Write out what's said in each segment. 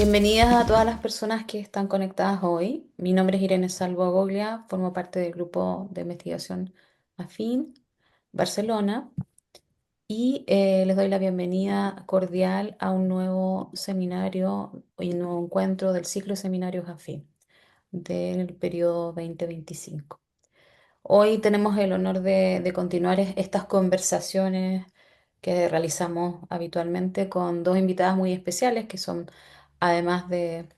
Bienvenidas a todas las personas que están conectadas hoy. Mi nombre es Irene Salvo Agoglia, formo parte del grupo de investigación Afín Barcelona y les doy la bienvenida cordial a un nuevo seminario y un nuevo encuentro del ciclo de seminarios Afín del periodo 2025. Hoy tenemos el honor de continuar estas conversaciones que realizamos habitualmente con dos invitadas muy especiales que son, además de,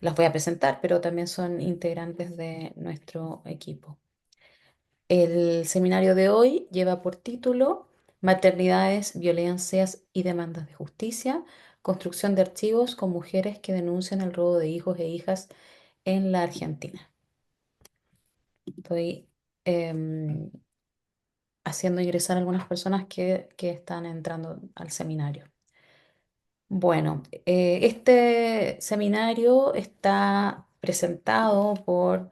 las voy a presentar, pero también son integrantes de nuestro equipo. El seminario de hoy lleva por título Maternidades, violencias y demandas de justicia, construcción de archivos con mujeres que denuncian el robo de hijos e hijas en la Argentina. Estoy em, haciendo ingresar a algunas personas que están entrando al seminario. Bueno, este seminario está presentado por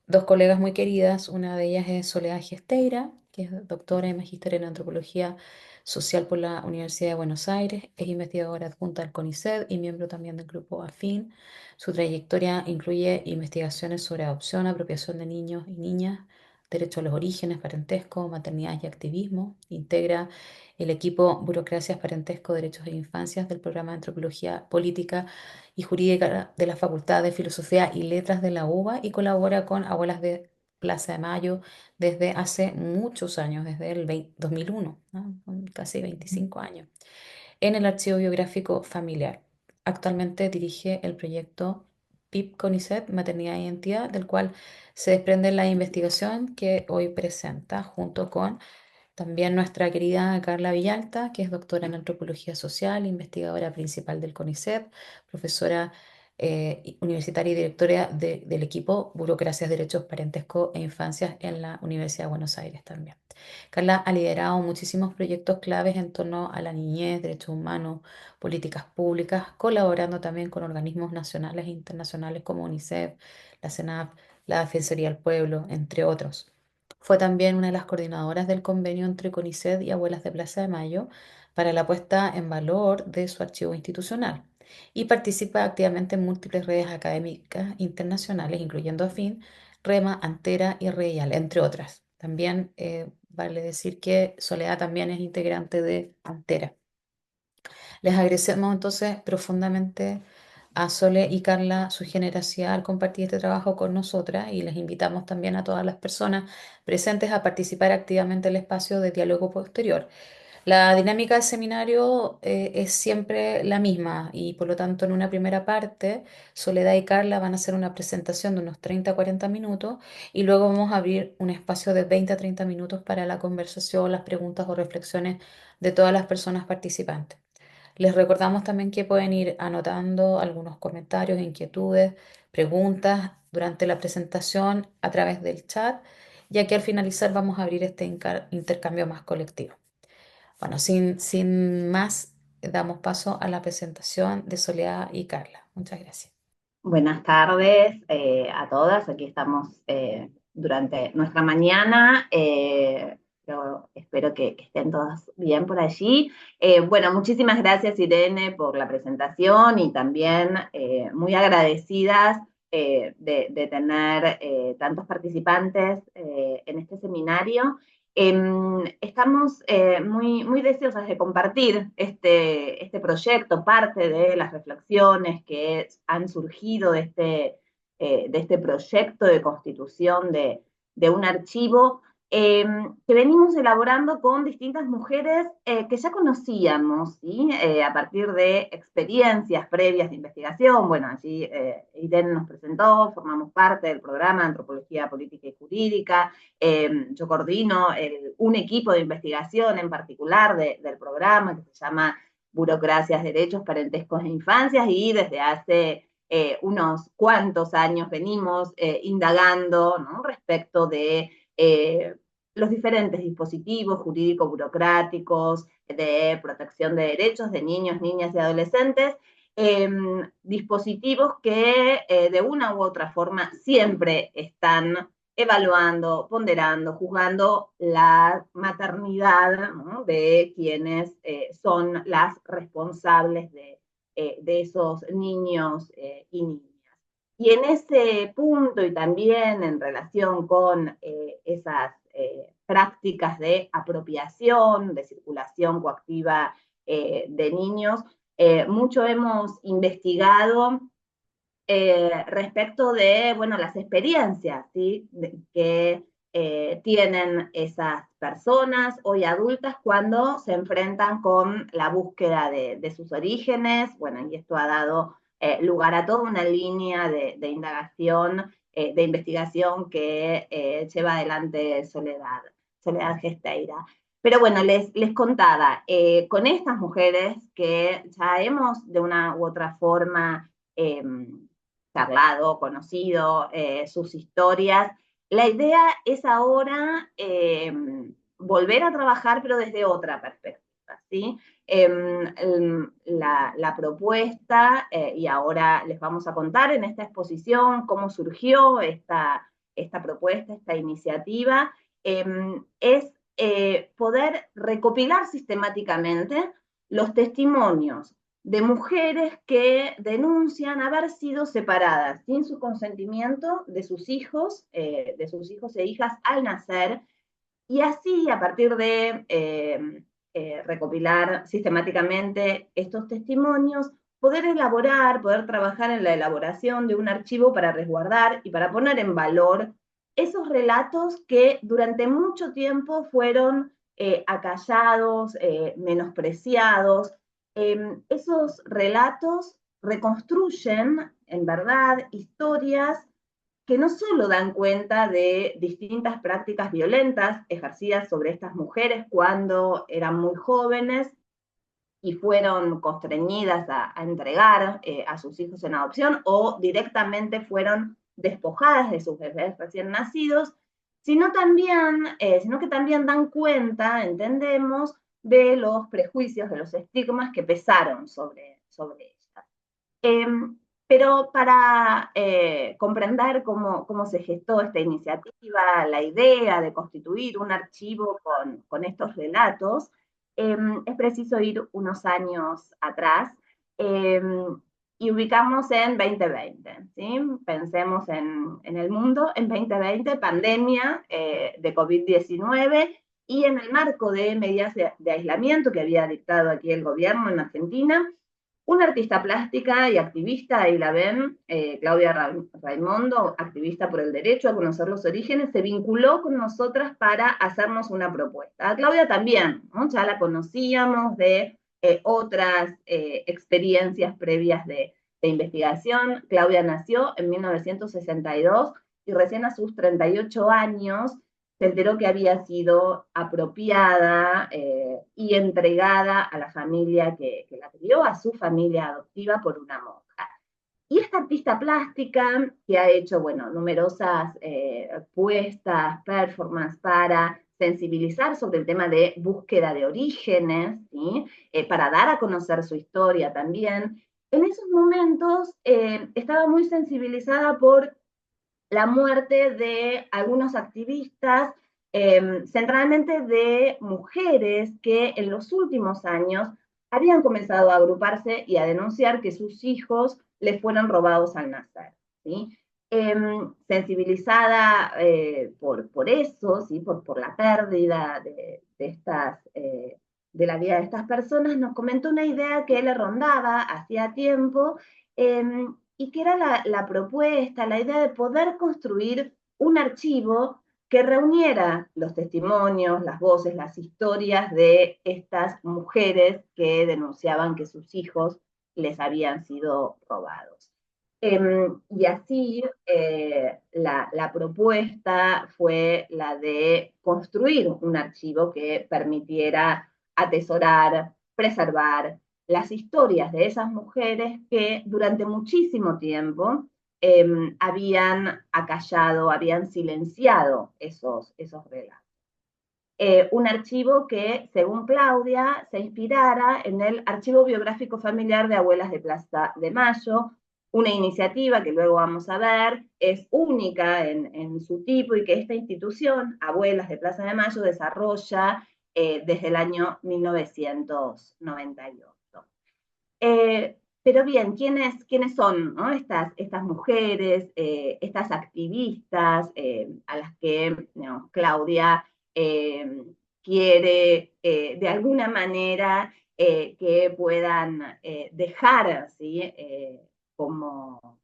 dos colegas muy queridas. Una de ellas es Soledad Gesteira, que es doctora y magíster en antropología social por la Universidad de Buenos Aires. Es investigadora adjunta al CONICET y miembro también del grupo AFIN. Su trayectoria incluye investigaciones sobre adopción, apropiación de niños y niñas, derecho a los orígenes, parentesco, maternidad y activismo. Integra el equipo Burocracias, Parentesco, Derechos e Infancias del programa de Antropología Política y Jurídica de la Facultad de Filosofía y Letras de la UBA y colabora con Abuelas de Plaza de Mayo desde hace muchos años, desde el 2001, ¿no? Son casi 25 años, en el Archivo Biográfico Familiar. Actualmente dirige el proyecto PIP CONICET, Maternidad e Identidad, del cual se desprende la investigación que hoy presenta junto con también nuestra querida Carla Villalta, que es doctora en antropología social, investigadora principal del CONICET, profesora universitaria y directora del equipo Burocracias, Derechos, Parentesco e Infancias en la Universidad de Buenos Aires también. Carla ha liderado muchísimos proyectos claves en torno a la niñez, derechos humanos, políticas públicas, colaborando también con organismos nacionales e internacionales como UNICEF, la CENAP, la Defensoría del Pueblo, entre otros. Fue también una de las coordinadoras del convenio entre CONICET y Abuelas de Plaza de Mayo para la puesta en valor de su archivo institucional y participa activamente en múltiples redes académicas internacionales, incluyendo AFIN, REMA, Antera y REIAL, entre otras. También vale decir que Soledad también es integrante de Antera. Les agradecemos entonces profundamente a Sole y Carla su generosidad al compartir este trabajo con nosotras y les invitamos también a todas las personas presentes a participar activamente en el espacio de diálogo posterior. La dinámica del seminario es siempre la misma y por lo tanto en una primera parte Soledad y Carla van a hacer una presentación de unos 30 a 40 minutos y luego vamos a abrir un espacio de 20 a 30 minutos para la conversación, las preguntas o reflexiones de todas las personas participantes. Les recordamos también que pueden ir anotando algunos comentarios, inquietudes, preguntas durante la presentación a través del chat, ya que al finalizar vamos a abrir este intercambio más colectivo. Bueno, sin más, damos paso a la presentación de Soledad y Carla. Muchas gracias. Buenas tardes a todas. Aquí estamos durante nuestra mañana. Pero espero que estén todas bien por allí. Bueno, muchísimas gracias Irene por la presentación y también muy agradecidas de tener tantos participantes en este seminario. Estamos muy deseosas de compartir este proyecto, parte de las reflexiones que han surgido de este proyecto de constitución de un archivo que venimos elaborando con distintas mujeres que ya conocíamos, ¿sí? A partir de experiencias previas de investigación. Bueno, allí Irene nos presentó, formamos parte del programa de Antropología Política y Jurídica. Yo coordino un equipo de investigación en particular del programa que se llama Burocracias, Derechos, Parentescos e Infancias, y desde hace unos cuantos años venimos indagando, ¿no?, respecto de los diferentes dispositivos jurídicos burocráticos de protección de derechos de niños, niñas y adolescentes, dispositivos que de una u otra forma siempre están evaluando, ponderando, juzgando la maternidad, ¿no?, de quienes son las responsables de esos niños y niñas. Y en ese punto y también en relación con esas prácticas de apropiación, de circulación coactiva de niños, mucho hemos investigado respecto de, bueno, las experiencias, ¿sí? Que tienen esas personas hoy adultas cuando se enfrentan con la búsqueda de sus orígenes. Bueno, y esto ha dado lugar a toda una línea de indagación, de investigación que lleva adelante Soledad Gesteira. Pero bueno, les contaba, con estas mujeres que ya hemos de una u otra forma charlado, conocido sus historias. La idea es ahora volver a trabajar, pero desde otra perspectiva, ¿sí? La propuesta, y ahora les vamos a contar en esta exposición cómo surgió esta propuesta, esta iniciativa, es poder recopilar sistemáticamente los testimonios de mujeres que denuncian haber sido separadas sin su consentimiento de sus hijos e hijas al nacer, y así a partir de recopilar sistemáticamente estos testimonios, poder elaborar, poder trabajar en la elaboración de un archivo para resguardar y para poner en valor esos relatos que durante mucho tiempo fueron acallados, menospreciados. Esos relatos reconstruyen, en verdad, historias que no solo dan cuenta de distintas prácticas violentas ejercidas sobre estas mujeres cuando eran muy jóvenes y fueron constreñidas a entregar a sus hijos en adopción o directamente fueron despojadas de sus bebés recién nacidos, sino que también dan cuenta, entendemos, de los prejuicios, de los estigmas que pesaron sobre ellas. Eh, pero para comprender cómo se gestó esta iniciativa, la idea de constituir un archivo con estos relatos, es preciso ir unos años atrás eh, y ubicamos en 2020. ¿Sí? Pensemos en el mundo en 2020, pandemia de COVID-19, y en el marco de medidas de aislamiento que había dictado aquí el gobierno en Argentina, una artista plástica y activista, ahí la ven, Claudia Raimondo, activista por el derecho a conocer los orígenes, se vinculó con nosotras para hacernos una propuesta. A Claudia también, ¿no? Ya la conocíamos de otras experiencias previas de investigación. Claudia nació en 1962 y recién a sus 38 años se enteró que había sido apropiada y entregada a la familia que la crió, a su familia adoptiva, por una monja. Y esta artista plástica que ha hecho, bueno, numerosas puestas, performances para sensibilizar sobre el tema de búsqueda de orígenes, ¿sí? Para dar a conocer su historia también, en esos momentos estaba muy sensibilizada por la muerte de algunos activistas, centralmente de mujeres que en los últimos años habían comenzado a agruparse y a denunciar que sus hijos les fueron robados al nacer. ¿Sí? Sensibilizada por eso, ¿sí? por la pérdida de la vida de estas personas, nos comentó una idea que le rondaba hacía tiempo, y que era la propuesta, la idea de poder construir un archivo que reuniera los testimonios, las voces, las historias de estas mujeres que denunciaban que sus hijos les habían sido robados. Y así la propuesta fue la de construir un archivo que permitiera atesorar, preservar las historias de esas mujeres que durante muchísimo tiempo habían acallado, habían silenciado esos relatos. Un archivo que, según Claudia, se inspirara en el Archivo Biográfico Familiar de Abuelas de Plaza de Mayo, una iniciativa que luego vamos a ver, es única en su tipo y que esta institución, Abuelas de Plaza de Mayo, desarrolla desde el año 1998. Pero bien, ¿quiénes son, ¿no? Estas mujeres, estas activistas a las que, digamos, Claudia eh, quiere de alguna manera que puedan dejar, ¿sí? Como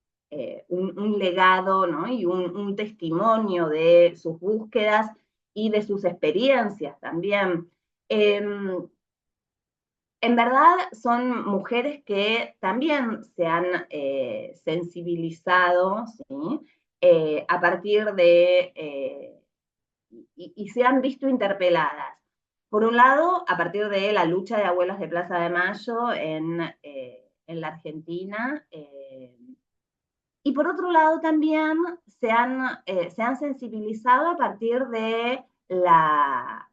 un legado, ¿no? Y un testimonio de sus búsquedas y de sus experiencias también. En verdad son mujeres que también se han sensibilizado, ¿sí? A partir de, y se han visto interpeladas. Por un lado, a partir de la lucha de abuelas de Plaza de Mayo en la Argentina, y por otro lado también se han sensibilizado a partir de la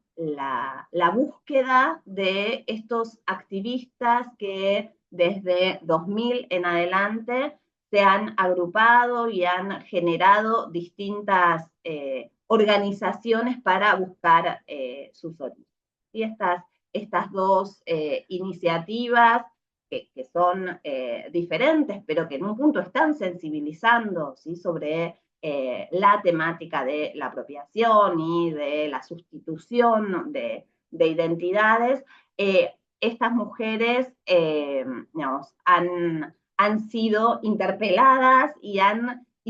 búsqueda de estos activistas que desde 2000 en adelante se han agrupado y han generado distintas organizaciones para buscar sus orígenes. Y estas dos iniciativas que son diferentes, pero que en un punto están sensibilizando, ¿sí? Sobre la temática de la apropiación y de la sustitución de identidades, estas mujeres digamos, han sido interpeladas y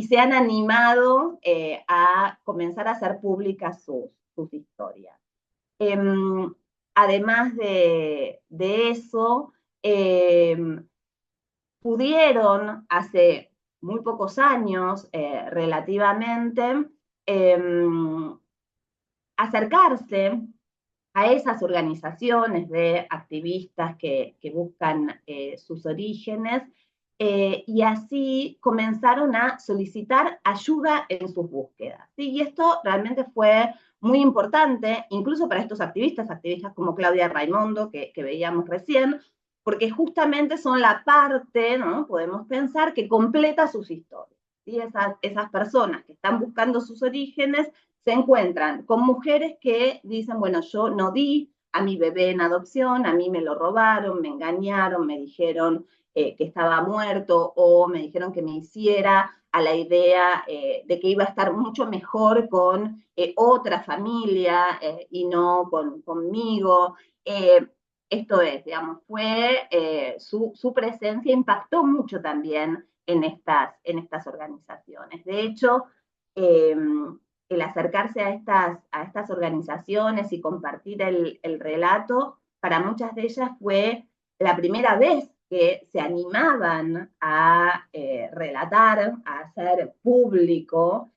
se han animado a comenzar a hacer públicas sus historias. Eh, Además de eso, eh, pudieron hace muy pocos años relativamente eh, acercarse a esas organizaciones de activistas que buscan sus orígenes y así comenzaron a solicitar ayuda en sus búsquedas. ¿Sí? Y esto realmente fue muy importante, incluso para estos activistas, activistas como Claudia Raimondo, que veíamos recién, porque justamente son la parte, ¿no? Podemos pensar, que completa sus historias. ¿Sí? Esas personas que están buscando sus orígenes se encuentran con mujeres que dicen, bueno, yo no di a mi bebé en adopción, a mí me lo robaron, me engañaron, me dijeron que estaba muerto o me dijeron que me hiciera a la idea de que iba a estar mucho mejor con otra familia y no conmigo. Esto es, digamos, su presencia impactó mucho también en estas organizaciones. De hecho, eh, el acercarse a estas organizaciones y compartir el relato, para muchas de ellas fue la primera vez que se animaban a relatar, a hacer público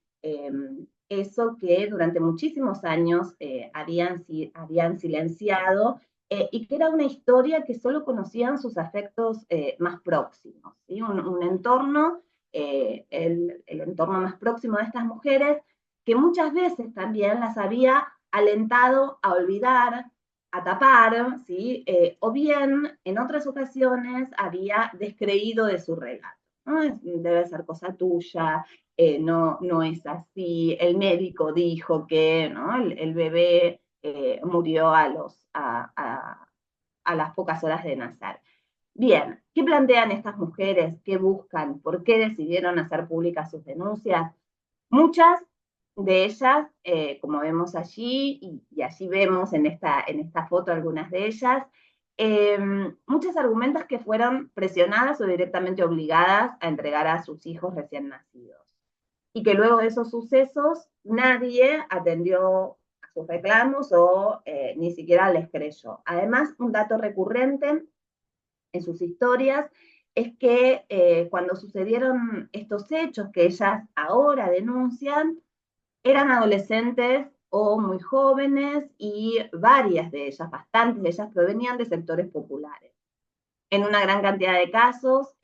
eso que durante muchísimos años habían silenciado y que era una historia que solo conocían sus afectos más próximos. ¿Sí? Un entorno, el entorno más próximo de estas mujeres, que muchas veces también las había alentado a olvidar, a tapar, ¿sí? O bien en otras ocasiones había descreído de su relato. ¿No? Debe ser cosa tuya, no es así, el médico dijo que, ¿no? El bebé murió a las pocas horas de nacer. Bien, ¿qué plantean estas mujeres? ¿Qué buscan? ¿Por qué decidieron hacer públicas sus denuncias? Muchas de ellas, como vemos allí, y allí vemos en esta foto algunas de ellas, eh, muchas argumentas que fueron presionadas o directamente obligadas a entregar a sus hijos recién nacidos. Y que luego de esos sucesos nadie atendió a sus reclamos o ni siquiera les creyó. Además, un dato recurrente en sus historias es que cuando sucedieron estos hechos que ellas ahora denuncian, eran adolescentes o muy jóvenes y varias de ellas, bastantes de ellas, provenían de sectores populares. En una gran cantidad de casos,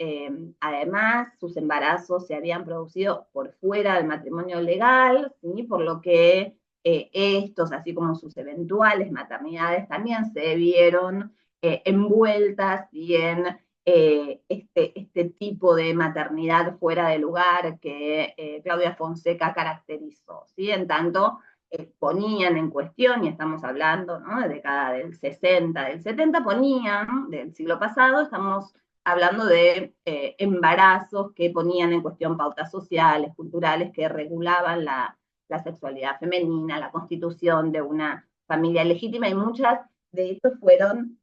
además, sus embarazos se habían producido por fuera del matrimonio legal, ¿sí? Por lo que estos, así como sus eventuales maternidades, también se vieron envueltas y en este tipo de maternidad fuera de lugar que Claudia Fonseca caracterizó, ¿sí? En tanto, ponían en cuestión, y estamos hablando, ¿no? De década del 60, del 70, ponían, del siglo pasado, estamos hablando de embarazos que ponían en cuestión pautas sociales, culturales, que regulaban la sexualidad femenina, la constitución de una familia legítima, y muchas de hecho fueron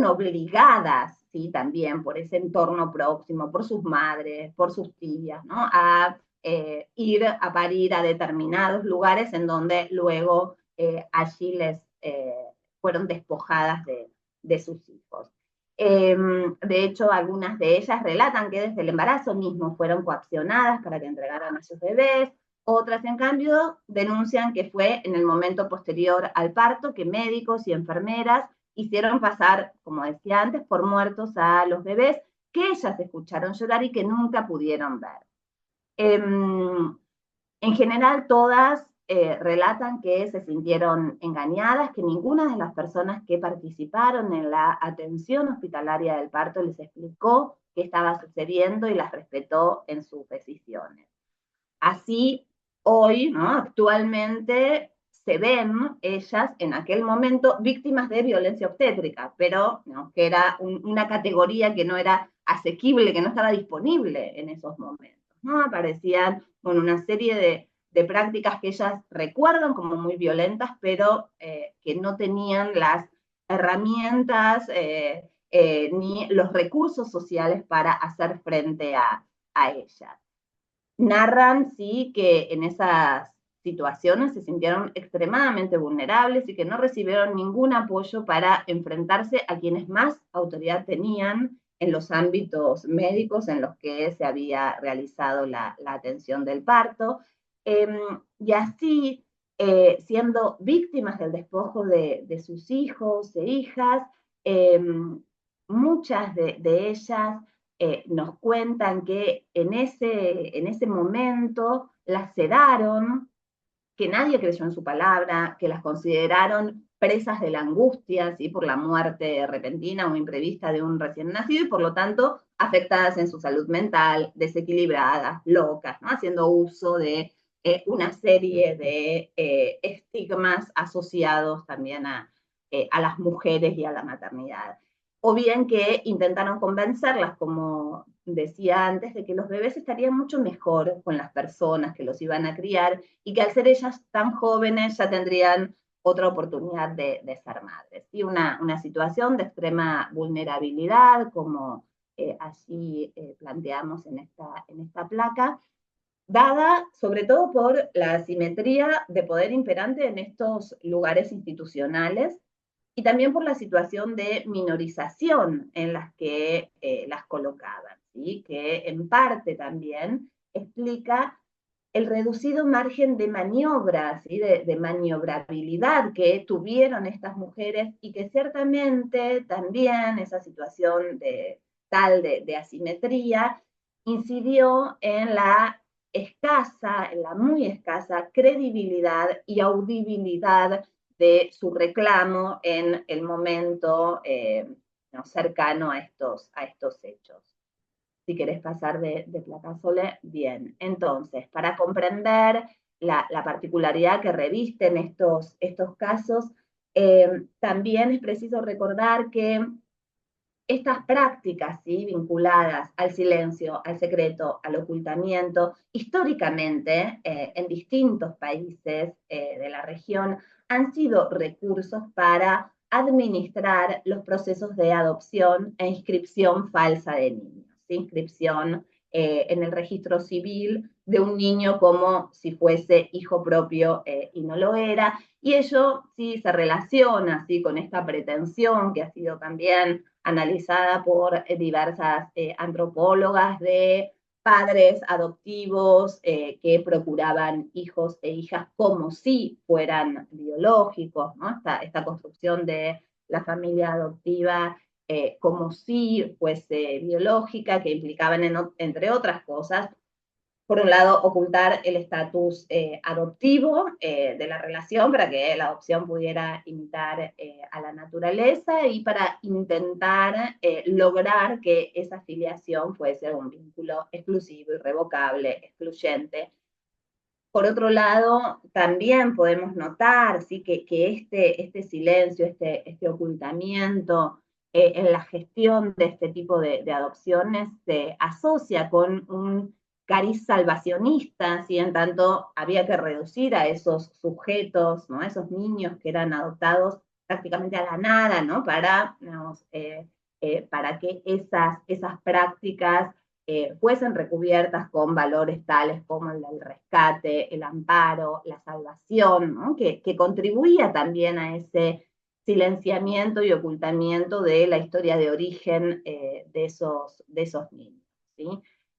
obligadas, ¿sí? También por ese entorno próximo, por sus madres, por sus tías, ¿no? A ir a parir a determinados lugares en donde luego allí fueron despojadas de sus hijos. De hecho, algunas de ellas relatan que desde el embarazo mismo fueron coaccionadas para que entregaran a sus bebés. Otras, en cambio, denuncian que fue en el momento posterior al parto que médicos y enfermeras hicieron pasar, como decía antes, por muertos a los bebés que ellas escucharon llorar y que nunca pudieron ver. En general, todas relatan que se sintieron engañadas, que ninguna de las personas que participaron en la atención hospitalaria del parto les explicó qué estaba sucediendo y las respetó en sus decisiones. Así, hoy, ¿no? Actualmente, se ven ellas en aquel momento víctimas de violencia obstétrica, pero ¿no? que era una categoría que no era asequible, que no estaba disponible en esos momentos. ¿No? Aparecían una serie de prácticas que ellas recuerdan como muy violentas, pero que no tenían las herramientas ni los recursos sociales para hacer frente a ellas. Narran, sí, que en esas situaciones se sintieron extremadamente vulnerables y que no recibieron ningún apoyo para enfrentarse a quienes más autoridad tenían en los ámbitos médicos en los que se había realizado la atención del parto. Eh, y así, siendo víctimas del despojo de sus hijos e hijas, eh, muchas de ellas nos cuentan que en ese momento las sedaron, que nadie creyó en su palabra, que las consideraron presas de la angustia, ¿sí? Por la muerte repentina o imprevista de un recién nacido y por lo tanto afectadas en su salud mental, desequilibradas, locas, ¿no? Haciendo uso de una serie de estigmas asociados también a las mujeres y a la maternidad. O bien que intentaron convencerlas, como decía antes, de que los bebés estarían mucho mejor con las personas que los iban a criar y que al ser ellas tan jóvenes ya tendrían otra oportunidad de ser madres. Y una situación de extrema vulnerabilidad, como así planteamos en esta placa, dada sobre todo por la asimetría de poder imperante en estos lugares institucionales y también por la situación de minorización en las que las colocaban, ¿sí? Que en parte también explica el reducido margen de maniobra, ¿sí? de maniobrabilidad que tuvieron estas mujeres y que ciertamente también esa situación de asimetría incidió en en la muy escasa credibilidad y audibilidad de su reclamo en el momento no, cercano a estos hechos. Si querés pasar de placa Sole, bien. Entonces, para comprender la particularidad que revisten estos casos, también es preciso recordar que estas prácticas, ¿sí? Vinculadas al silencio, al secreto, al ocultamiento, históricamente en distintos países de la región han sido recursos para administrar los procesos de adopción e inscripción falsa de niños. ¿Sí? Inscripción en el registro civil de un niño como si fuese hijo propio y no lo era. Y ello sí se relaciona ¿sí? con esta pretensión que ha sido también analizada por diversas antropólogas de padres adoptivos que procuraban hijos e hijas como si fueran biológicos, ¿no? Esta construcción de la familia adoptiva como si fuese biológica, que implicaban, entre otras cosas, por un lado, ocultar el estatus adoptivo de la relación para que la adopción pudiera imitar a la naturaleza y para intentar lograr que esa filiación fuese un vínculo exclusivo, irrevocable, excluyente. Por otro lado, también podemos notar ¿sí? que este silencio, este ocultamiento, en la gestión de este tipo de adopciones se asocia con un cariz salvacionista, ¿sí? En tanto había que reducir a esos sujetos, ¿no? A esos niños que eran adoptados prácticamente a la nada, ¿no? Para que esas prácticas fuesen recubiertas con valores tales como el rescate, el amparo, la salvación, ¿no? Que contribuía también a ese silenciamiento y ocultamiento de la historia de origen de esos niños. ¿Sí?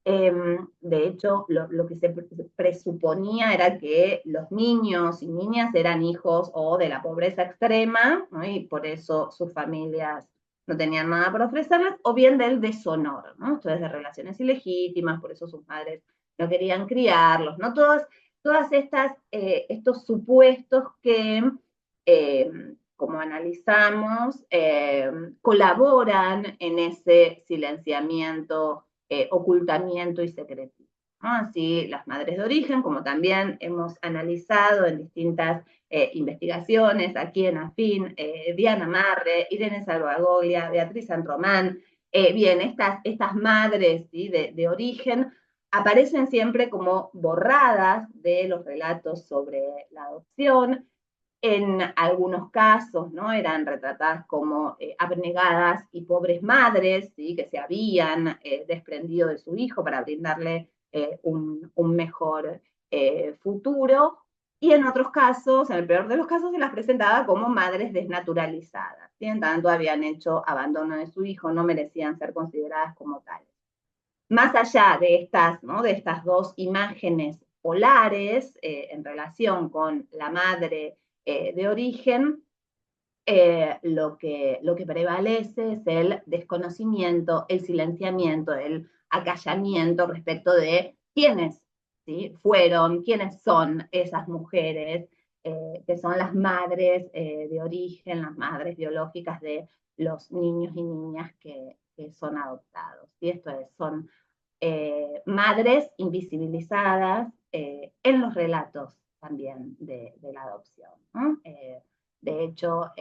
De hecho, lo que se presuponía era que los niños y niñas eran hijos o de la pobreza extrema, ¿no? Y por eso sus familias no tenían nada para ofrecerles, o bien del deshonor, ¿no? Esto es de relaciones ilegítimas, por eso sus madres no querían criarlos, ¿no? Todas estos supuestos que como analizamos, colaboran en ese silenciamiento, ocultamiento y secretismo, ¿no? Así, las madres de origen, como también hemos analizado en distintas investigaciones, aquí en AFIN, Diana Marre, Irene Salvagoglia, Beatriz San Román, bien, estas madres, ¿sí? de origen aparecen siempre como borradas de los relatos sobre la adopción. En algunos casos, ¿no? Eran retratadas como abnegadas y pobres madres, ¿sí? Que se habían desprendido de su hijo para brindarle un mejor futuro. Y en otros casos, en el peor de los casos, se las presentaba como madres desnaturalizadas. ¿Sí? En tanto, habían hecho abandono de su hijo, no merecían ser consideradas como tales. Más allá de estas, ¿no? De estas dos imágenes polares en relación con la madre de origen, lo que prevalece es el desconocimiento, el silenciamiento, el acallamiento respecto de quiénes, ¿sí? Fueron, quiénes son esas mujeres que son las madres de origen, las madres biológicas de los niños y niñas que son adoptados. ¿Sí? Esto es, son madres invisibilizadas en los relatos también de la adopción, ¿no? De hecho,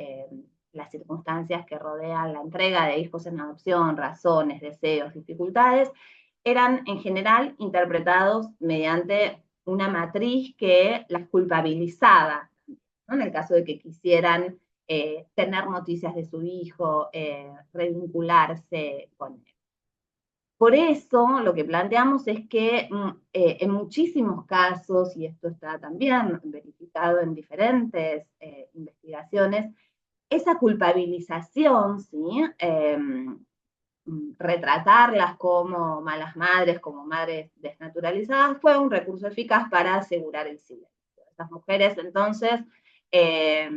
las circunstancias que rodean la entrega de hijos en adopción, razones, deseos, dificultades, eran en general interpretados mediante una matriz que las culpabilizaba, ¿no? En el caso de que quisieran tener noticias de su hijo, revincularse con él. Por eso lo que planteamos es que en muchísimos casos, y esto está también verificado en diferentes investigaciones, esa culpabilización, ¿sí? Retratarlas como malas madres, como madres desnaturalizadas, fue un recurso eficaz para asegurar el silencio. Estas mujeres entonces eh,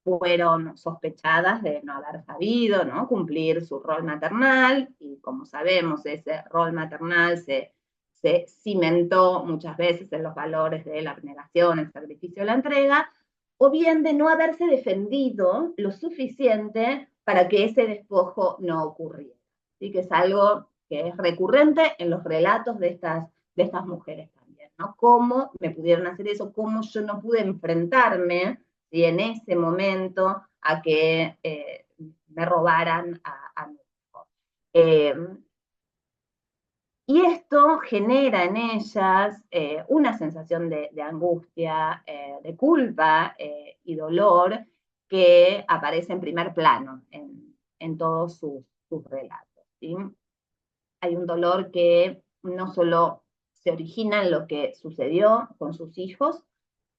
fueron sospechadas de no haber sabido, ¿no? Cumplir su rol maternal, y como sabemos, ese rol maternal se cimentó muchas veces en los valores de la abnegación, el sacrificio, la entrega, o bien de no haberse defendido lo suficiente para que ese despojo no ocurriera. ¿Sí? Que es algo que es recurrente en los relatos de estas mujeres también, ¿no? ¿Cómo me pudieron hacer eso? ¿Cómo yo no pude enfrentarme, ¿sí? En ese momento a que me robaran a mi hijo? Y esto genera en ellas una sensación de angustia, de culpa y dolor que aparece en primer plano en todos sus relatos. ¿Sí? Hay un dolor que no solo se origina en lo que sucedió con sus hijos,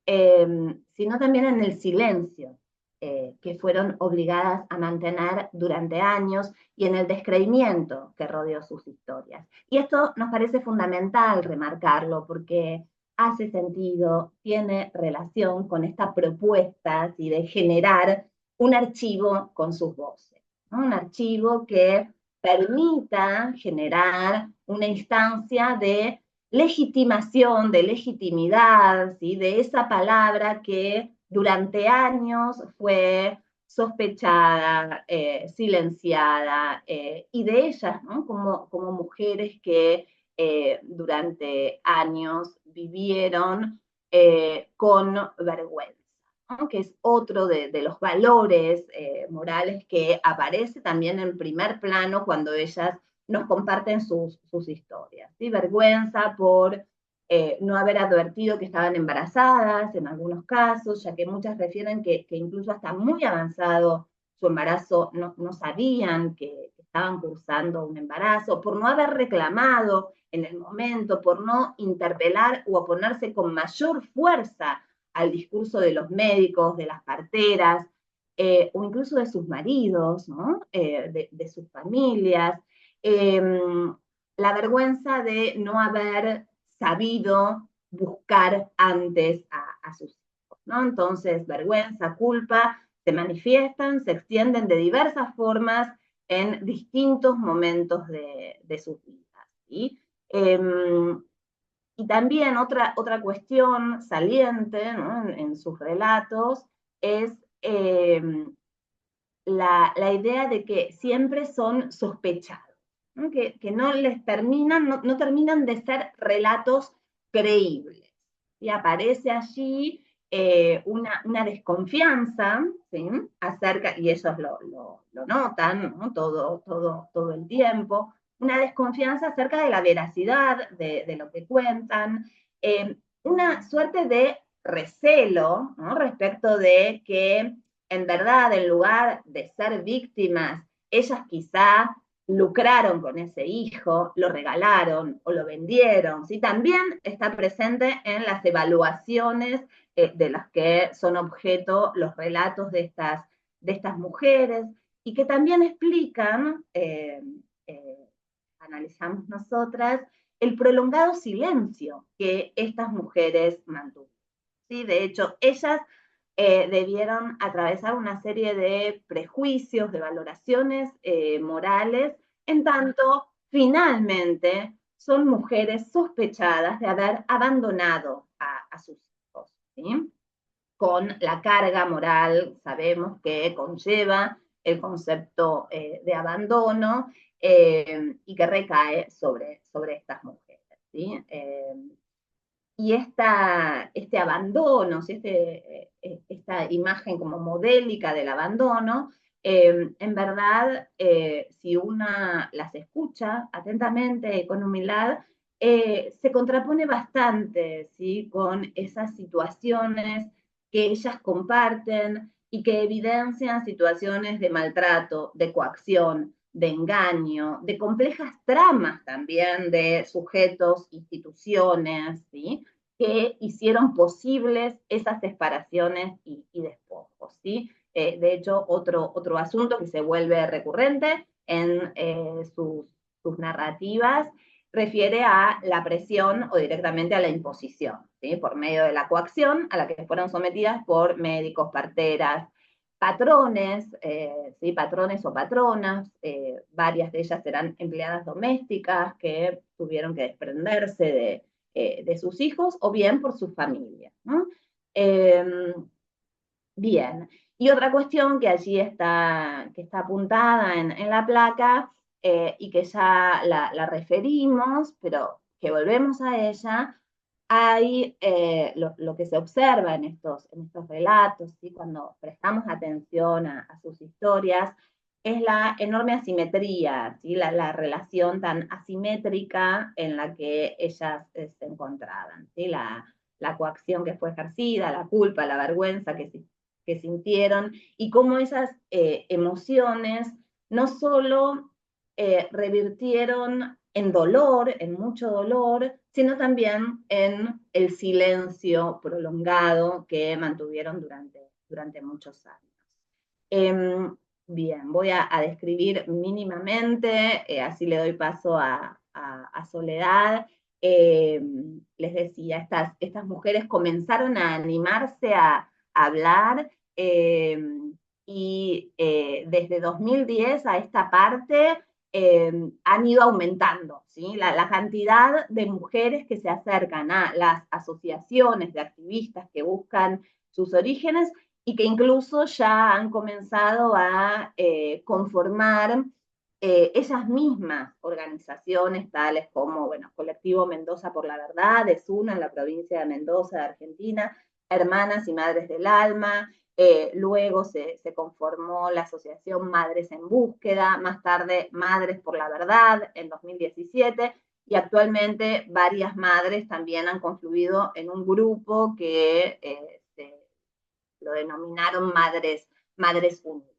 sino también en el silencio que fueron obligadas a mantener durante años y en el descreimiento que rodeó sus historias. Y esto nos parece fundamental remarcarlo porque hace sentido, tiene relación con esta propuesta ¿sí? De generar un archivo con sus voces, ¿no? Un archivo que permita generar una instancia de legitimación, de legitimidad, ¿sí? De esa palabra que durante años fue sospechada, silenciada, y de ellas, ¿no? Como mujeres que durante años vivieron con vergüenza, ¿no? Que es otro de los valores morales que aparece también en primer plano cuando ellas nos comparten sus historias. ¿Sí? Vergüenza por no haber advertido que estaban embarazadas en algunos casos, ya que muchas refieren que incluso hasta muy avanzado su embarazo no sabían que estaban cursando un embarazo, por no haber reclamado en el momento, por no interpelar o oponerse con mayor fuerza al discurso de los médicos, de las parteras, o incluso de sus maridos, ¿no? De sus familias. Eh, la vergüenza de no haber sabido buscar antes a sus hijos, ¿no? Entonces, vergüenza, culpa, se manifiestan, se extienden de diversas formas en distintos momentos de sus vidas. ¿Sí? Y también otra cuestión saliente, ¿no? En sus relatos es eh, la idea de que siempre son sospechados, ¿no? Que no les terminan, no terminan de ser relatos creíbles. Y aparece allí una desconfianza, ¿sí? Acerca, y ellos lo notan, ¿no? Todo el tiempo, una desconfianza acerca de la veracidad de lo que cuentan, una suerte de recelo, ¿no? Respecto de que en verdad, en lugar de ser víctimas, ellas quizá lucraron con ese hijo, lo regalaron o lo vendieron. ¿Sí? También está presente en las evaluaciones de las que son objeto los relatos de estas mujeres y que también explican, analizamos nosotras, el prolongado silencio que estas mujeres mantuvieron. ¿Sí? De hecho, ellas debieron atravesar una serie de prejuicios, de valoraciones morales, en tanto finalmente son mujeres sospechadas de haber abandonado a sus hijos, ¿sí? Con la carga moral, sabemos que conlleva el concepto de abandono y que recae sobre estas mujeres. ¿Sí? Y este abandono, ¿sí? Esta imagen como modélica del abandono, en verdad, si una las escucha atentamente y con humildad, se contrapone bastante, ¿sí? Con esas situaciones que ellas comparten y que evidencian situaciones de maltrato, de coacción, de engaño, de complejas tramas también de sujetos, instituciones, ¿sí? Que hicieron posibles esas separaciones y despojos, ¿sí? De hecho, otro asunto que se vuelve recurrente en sus narrativas refiere a la presión o directamente a la imposición, ¿sí? Por medio de la coacción a la que fueron sometidas por médicos, parteras, patrones, ¿sí? Patrones o patronas, varias de ellas eran empleadas domésticas que tuvieron que desprenderse de sus hijos o bien por sus familias, ¿no? Bien, y otra cuestión que allí que está apuntada en la placa y que ya la referimos, pero que volvemos a ella, hay lo que se observa en estos relatos, ¿sí? Cuando prestamos atención a sus historias, es la enorme asimetría, ¿sí? La relación tan asimétrica en la que ellas se encontraban, ¿sí? La coacción que fue ejercida, la culpa, la vergüenza que sintieron y cómo esas emociones no solo revirtieron en dolor, en mucho dolor, sino también en el silencio prolongado que mantuvieron durante muchos años. Eh, Bien, voy a describir mínimamente, así le doy paso a Soledad. Eh, Les decía, estas mujeres comenzaron a animarse a hablar y desde 2010 a esta parte han ido aumentando, ¿sí? La cantidad de mujeres que se acercan a las asociaciones de activistas que buscan sus orígenes y que incluso ya han comenzado a conformar esas mismas organizaciones, tales como, bueno, Colectivo Mendoza por la Verdad, es una en la provincia de Mendoza, de Argentina, Hermanas y Madres del Alma. Luego se conformó la asociación Madres en Búsqueda, más tarde Madres por la Verdad en 2017, y actualmente varias madres también han confluido en un grupo que lo denominaron Madres Unidas.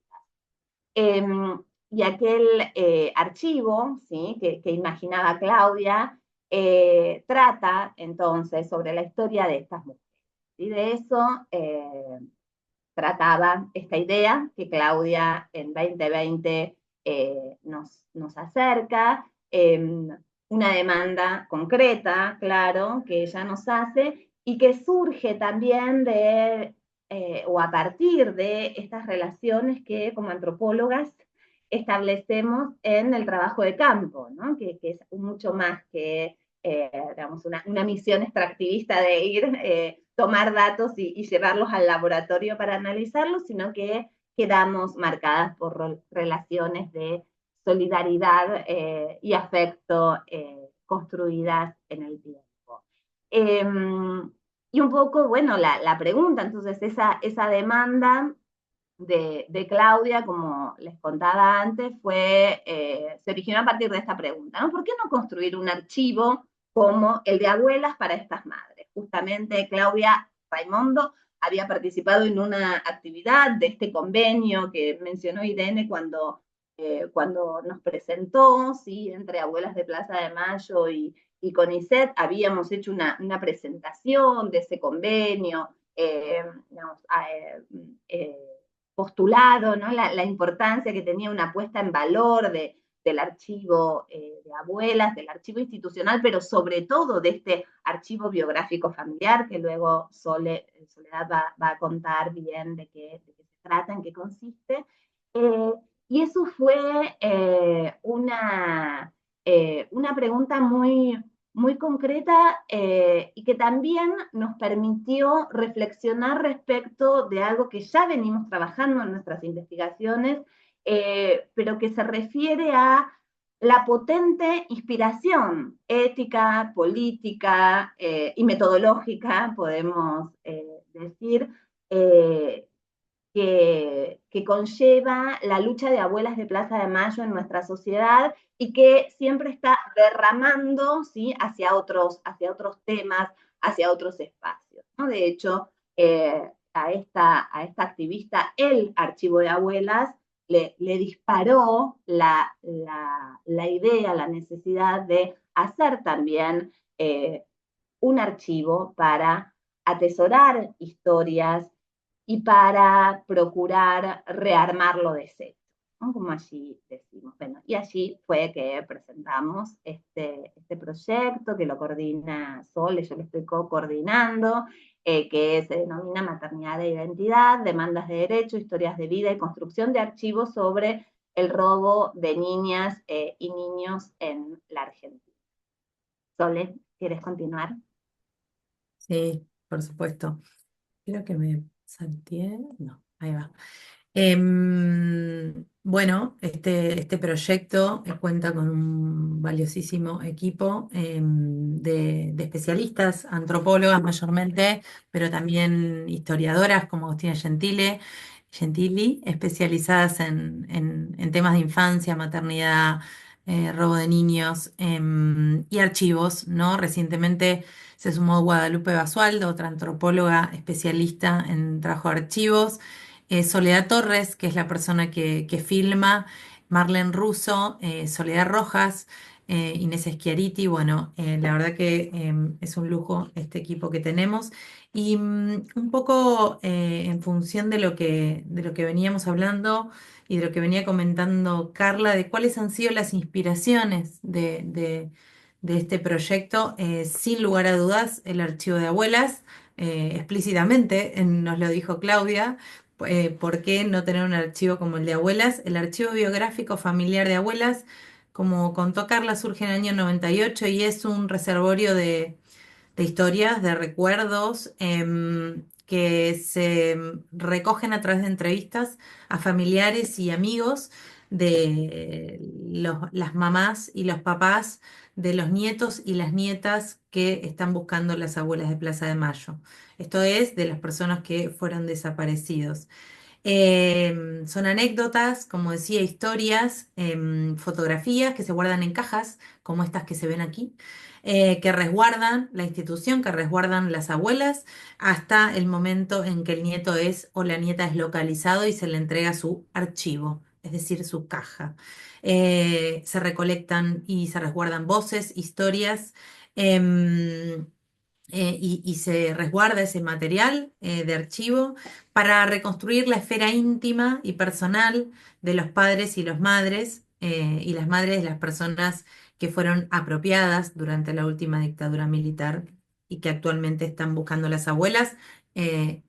Eh, y aquel archivo, ¿sí?, que imaginaba Claudia, trata entonces sobre la historia de estas mujeres. Y de eso trataba esta idea que Claudia en 2020 nos acerca, una demanda concreta, claro, que ella nos hace y que surge también o a partir de estas relaciones que como antropólogas establecemos en el trabajo de campo, ¿no? Que es mucho más que digamos, una misión extractivista de ir, tomar datos y llevarlos al laboratorio para analizarlos, sino que quedamos marcadas por relaciones de solidaridad y afecto construidas en el tiempo. Eh, y un poco, bueno, la pregunta, entonces, esa demanda de Claudia, como les contaba antes, se originó a partir de esta pregunta, ¿no? ¿Por qué no construir un archivo como el de abuelas para estas madres? Justamente Claudia Raimondo había participado en una actividad de este convenio que mencionó Irene cuando nos presentó, ¿sí?, entre Abuelas de Plaza de Mayo y CONICET, habíamos hecho una presentación de ese convenio, digamos, postulado, ¿no?, la importancia que tenía una puesta en valor del archivo de abuelas, del archivo institucional, pero sobre todo de este archivo biográfico familiar, que luego Soledad va a contar bien de qué se trata, en qué consiste. Eh, y eso fue una pregunta muy concreta y que también nos permitió reflexionar respecto de algo que ya venimos trabajando en nuestras investigaciones, pero que se refiere a la potente inspiración ética, política y metodológica, podemos decir, eh, que conlleva la lucha de abuelas de Plaza de Mayo en nuestra sociedad y que siempre está derramando, ¿sí?, hacia otros temas, hacia otros espacios, ¿no? De hecho, a esta activista, el archivo de abuelas le disparó la idea, la necesidad de hacer también un archivo para atesorar historias y para procurar rearmarlo de cero, ¿no?, como allí decimos. Bueno, y allí fue que presentamos este proyecto que lo coordina Sole, yo lo estoy co-coordinando, que se denomina Maternidad e Identidad, Demandas de Derecho, Historias de Vida y Construcción de Archivos sobre el robo de niñas y niños en la Argentina. Sole, ¿quieres continuar? Sí, por supuesto. Creo que me salteé. No, ahí va. Bueno, este proyecto cuenta con un valiosísimo equipo de especialistas, antropólogas mayormente, pero también historiadoras como Agustina Gentili, especializadas en temas de infancia, maternidad, robo de niños, y archivos, ¿no? Recientemente se sumó Guadalupe Basualdo, otra antropóloga especialista en trabajo de archivos, Soledad Torres, que es la persona que filma, Marlene Russo, Soledad Rojas, Inés Schiariti. Bueno, la verdad que es un lujo este equipo que tenemos. Y un poco en función de lo que veníamos hablando y de lo que venía comentando Carla, de cuáles han sido las inspiraciones de este proyecto, sin lugar a dudas, el archivo de abuelas, explícitamente nos lo dijo Claudia. ¿Por qué no tener un archivo como el de abuelas? El archivo biográfico familiar de abuelas, como contó Carla, surge en el año 98 y es un reservorio de historias, de recuerdos, que se recogen a través de entrevistas a familiares y amigos de las mamás y los papás de los nietos y las nietas que están buscando las abuelas de Plaza de Mayo. Esto es de las personas que fueron desaparecidos. Son anécdotas, como decía, historias, fotografías que se guardan en cajas, como estas que se ven aquí, que resguardan la institución, que resguardan las abuelas, hasta el momento en que el nieto es o la nieta es localizado y se le entrega su archivo, es decir, su caja. Se recolectan y se resguardan voces, historias. em, y se resguarda ese material de archivo para reconstruir la esfera íntima y personal de los padres y los madres y las madres de las personas que fueron apropiadas durante la última dictadura militar y que actualmente están buscando las abuelas. eh,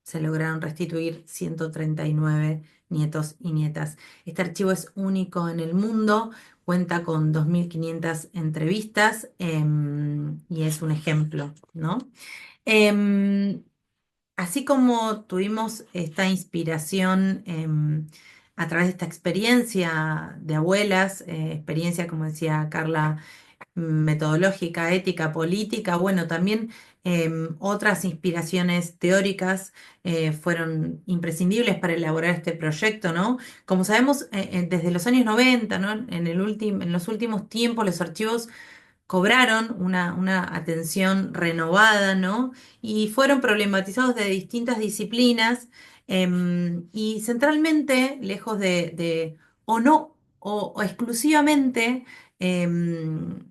Se lograron restituir 139 nietos y nietas. Este archivo es único en el mundo, cuenta con 2.500 entrevistas y es un ejemplo, ¿no? Em, Así como tuvimos esta inspiración a través de esta experiencia de abuelas, experiencia, como decía Carla, metodológica, ética, política, bueno, también otras inspiraciones teóricas fueron imprescindibles para elaborar este proyecto, ¿no? Como sabemos, desde los años 90, ¿no? En los últimos tiempos los archivos cobraron una atención renovada, ¿no? Y fueron problematizados de distintas disciplinas y centralmente, lejos o no, o exclusivamente, em,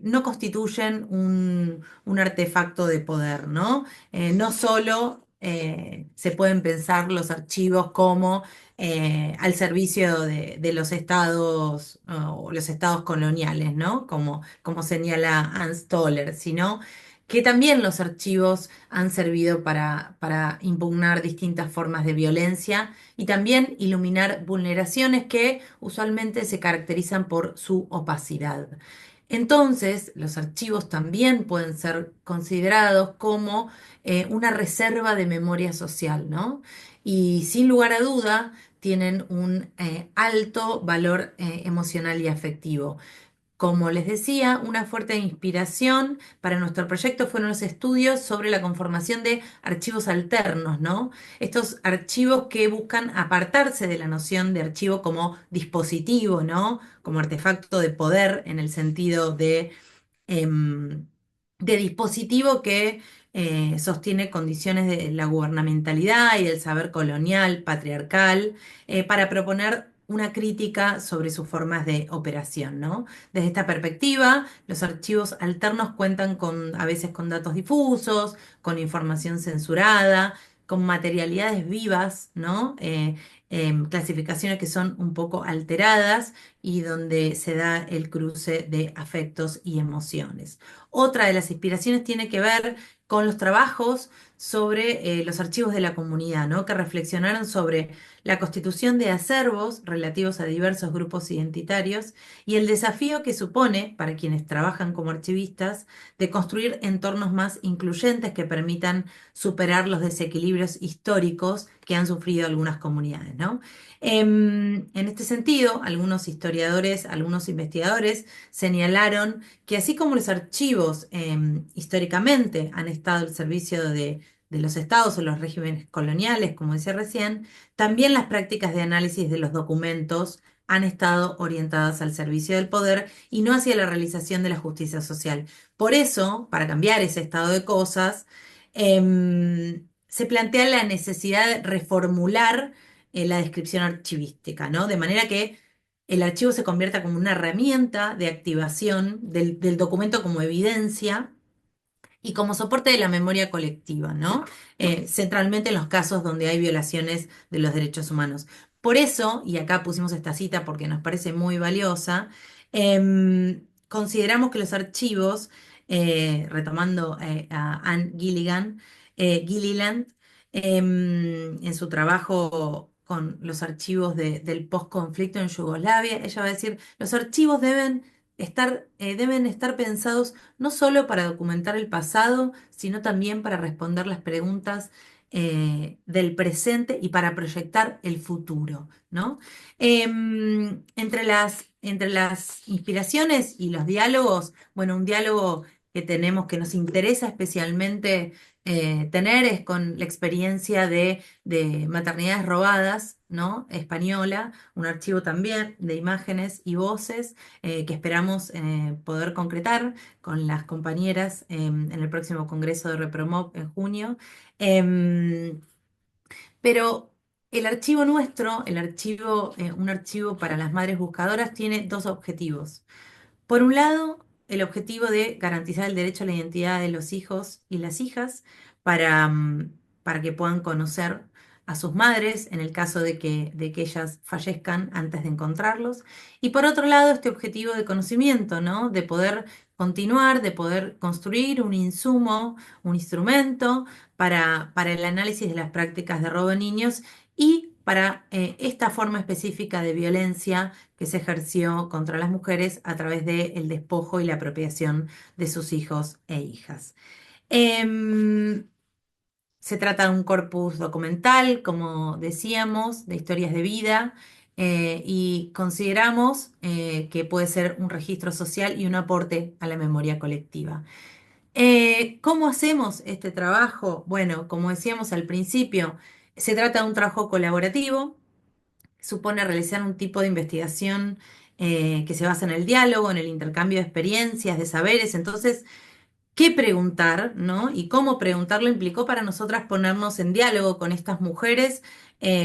no constituyen un artefacto de poder, ¿no? No solo se pueden pensar los archivos como al servicio de los estados o los estados coloniales, ¿no? Como señala Hans Toller, sino que también los archivos han servido para impugnar distintas formas de violencia y también iluminar vulneraciones que usualmente se caracterizan por su opacidad. Entonces, los archivos también pueden ser considerados como una reserva de memoria social, ¿no? Y sin lugar a duda, tienen un alto valor emocional y afectivo. Como les decía, una fuerte inspiración para nuestro proyecto fueron los estudios sobre la conformación de archivos alternos, ¿no? Estos archivos que buscan apartarse de la noción de archivo como dispositivo, ¿no? Como artefacto de poder en el sentido em, de dispositivo que sostiene condiciones de la gubernamentalidad y del saber colonial, patriarcal, para proponer una crítica sobre sus formas de operación, ¿no? Desde esta perspectiva, los archivos alternos cuentan a veces con datos difusos, con información censurada, con materialidades vivas, ¿no? Clasificaciones que son un poco alteradas y donde se da el cruce de afectos y emociones. Otra de las inspiraciones tiene que ver con los trabajos sobre los archivos de la comunidad, ¿no? Que reflexionaron sobre la constitución de acervos relativos a diversos grupos identitarios y el desafío que supone para quienes trabajan como archivistas de construir entornos más incluyentes que permitan superar los desequilibrios históricos que han sufrido algunas comunidades, ¿no? En este sentido, algunos historiadores, algunos investigadores señalaron que así como los archivos históricamente han estado al servicio de los estados o los regímenes coloniales, como decía recién, también las prácticas de análisis de los documentos han estado orientadas al servicio del poder y no hacia la realización de la justicia social. Por eso, para cambiar ese estado de cosas, se plantea la necesidad de reformular la descripción archivística, ¿no? De manera que el archivo se convierta como una herramienta de activación del documento como evidencia y como soporte de la memoria colectiva, ¿no? Centralmente en los casos donde hay violaciones de los derechos humanos. Por eso, y acá pusimos esta cita porque nos parece muy valiosa, consideramos que los archivos, retomando a Anne Gilliland, en su trabajo con los archivos del postconflicto en Yugoslavia, ella va a decir, los archivos deben estar pensados no solo para documentar el pasado, sino también para responder las preguntas del presente y para proyectar el futuro, ¿no? Entre las inspiraciones y los diálogos, bueno, un diálogo que tenemos que nos interesa especialmente tener es con la experiencia de maternidades robadas, ¿no? Española, un archivo también de imágenes y voces que esperamos poder concretar con las compañeras en el próximo Congreso de Repromov en junio. Em, pero el archivo nuestro, un archivo para las madres buscadoras, tiene dos objetivos. Por un lado, el objetivo de garantizar el derecho a la identidad de los hijos y las hijas para que puedan conocer a sus madres en el caso de que ellas fallezcan antes de encontrarlos. Y por otro lado, este objetivo de conocimiento, ¿no? De poder continuar, de poder construir un insumo, un instrumento para el análisis de las prácticas de robo de niños y para esta forma específica de violencia que se ejerció contra las mujeres a través del despojo y la apropiación de sus hijos e hijas. Em, Se trata de un corpus documental, como decíamos, de historias de vida, y consideramos que puede ser un registro social y un aporte a la memoria colectiva. ¿Cómo hacemos este trabajo? Bueno, como decíamos al principio, se trata de un trabajo colaborativo, supone realizar un tipo de investigación que se basa en el diálogo, en el intercambio de experiencias, de saberes. Entonces, qué preguntar, ¿no? Y cómo preguntarlo implicó para nosotras ponernos en diálogo con estas mujeres,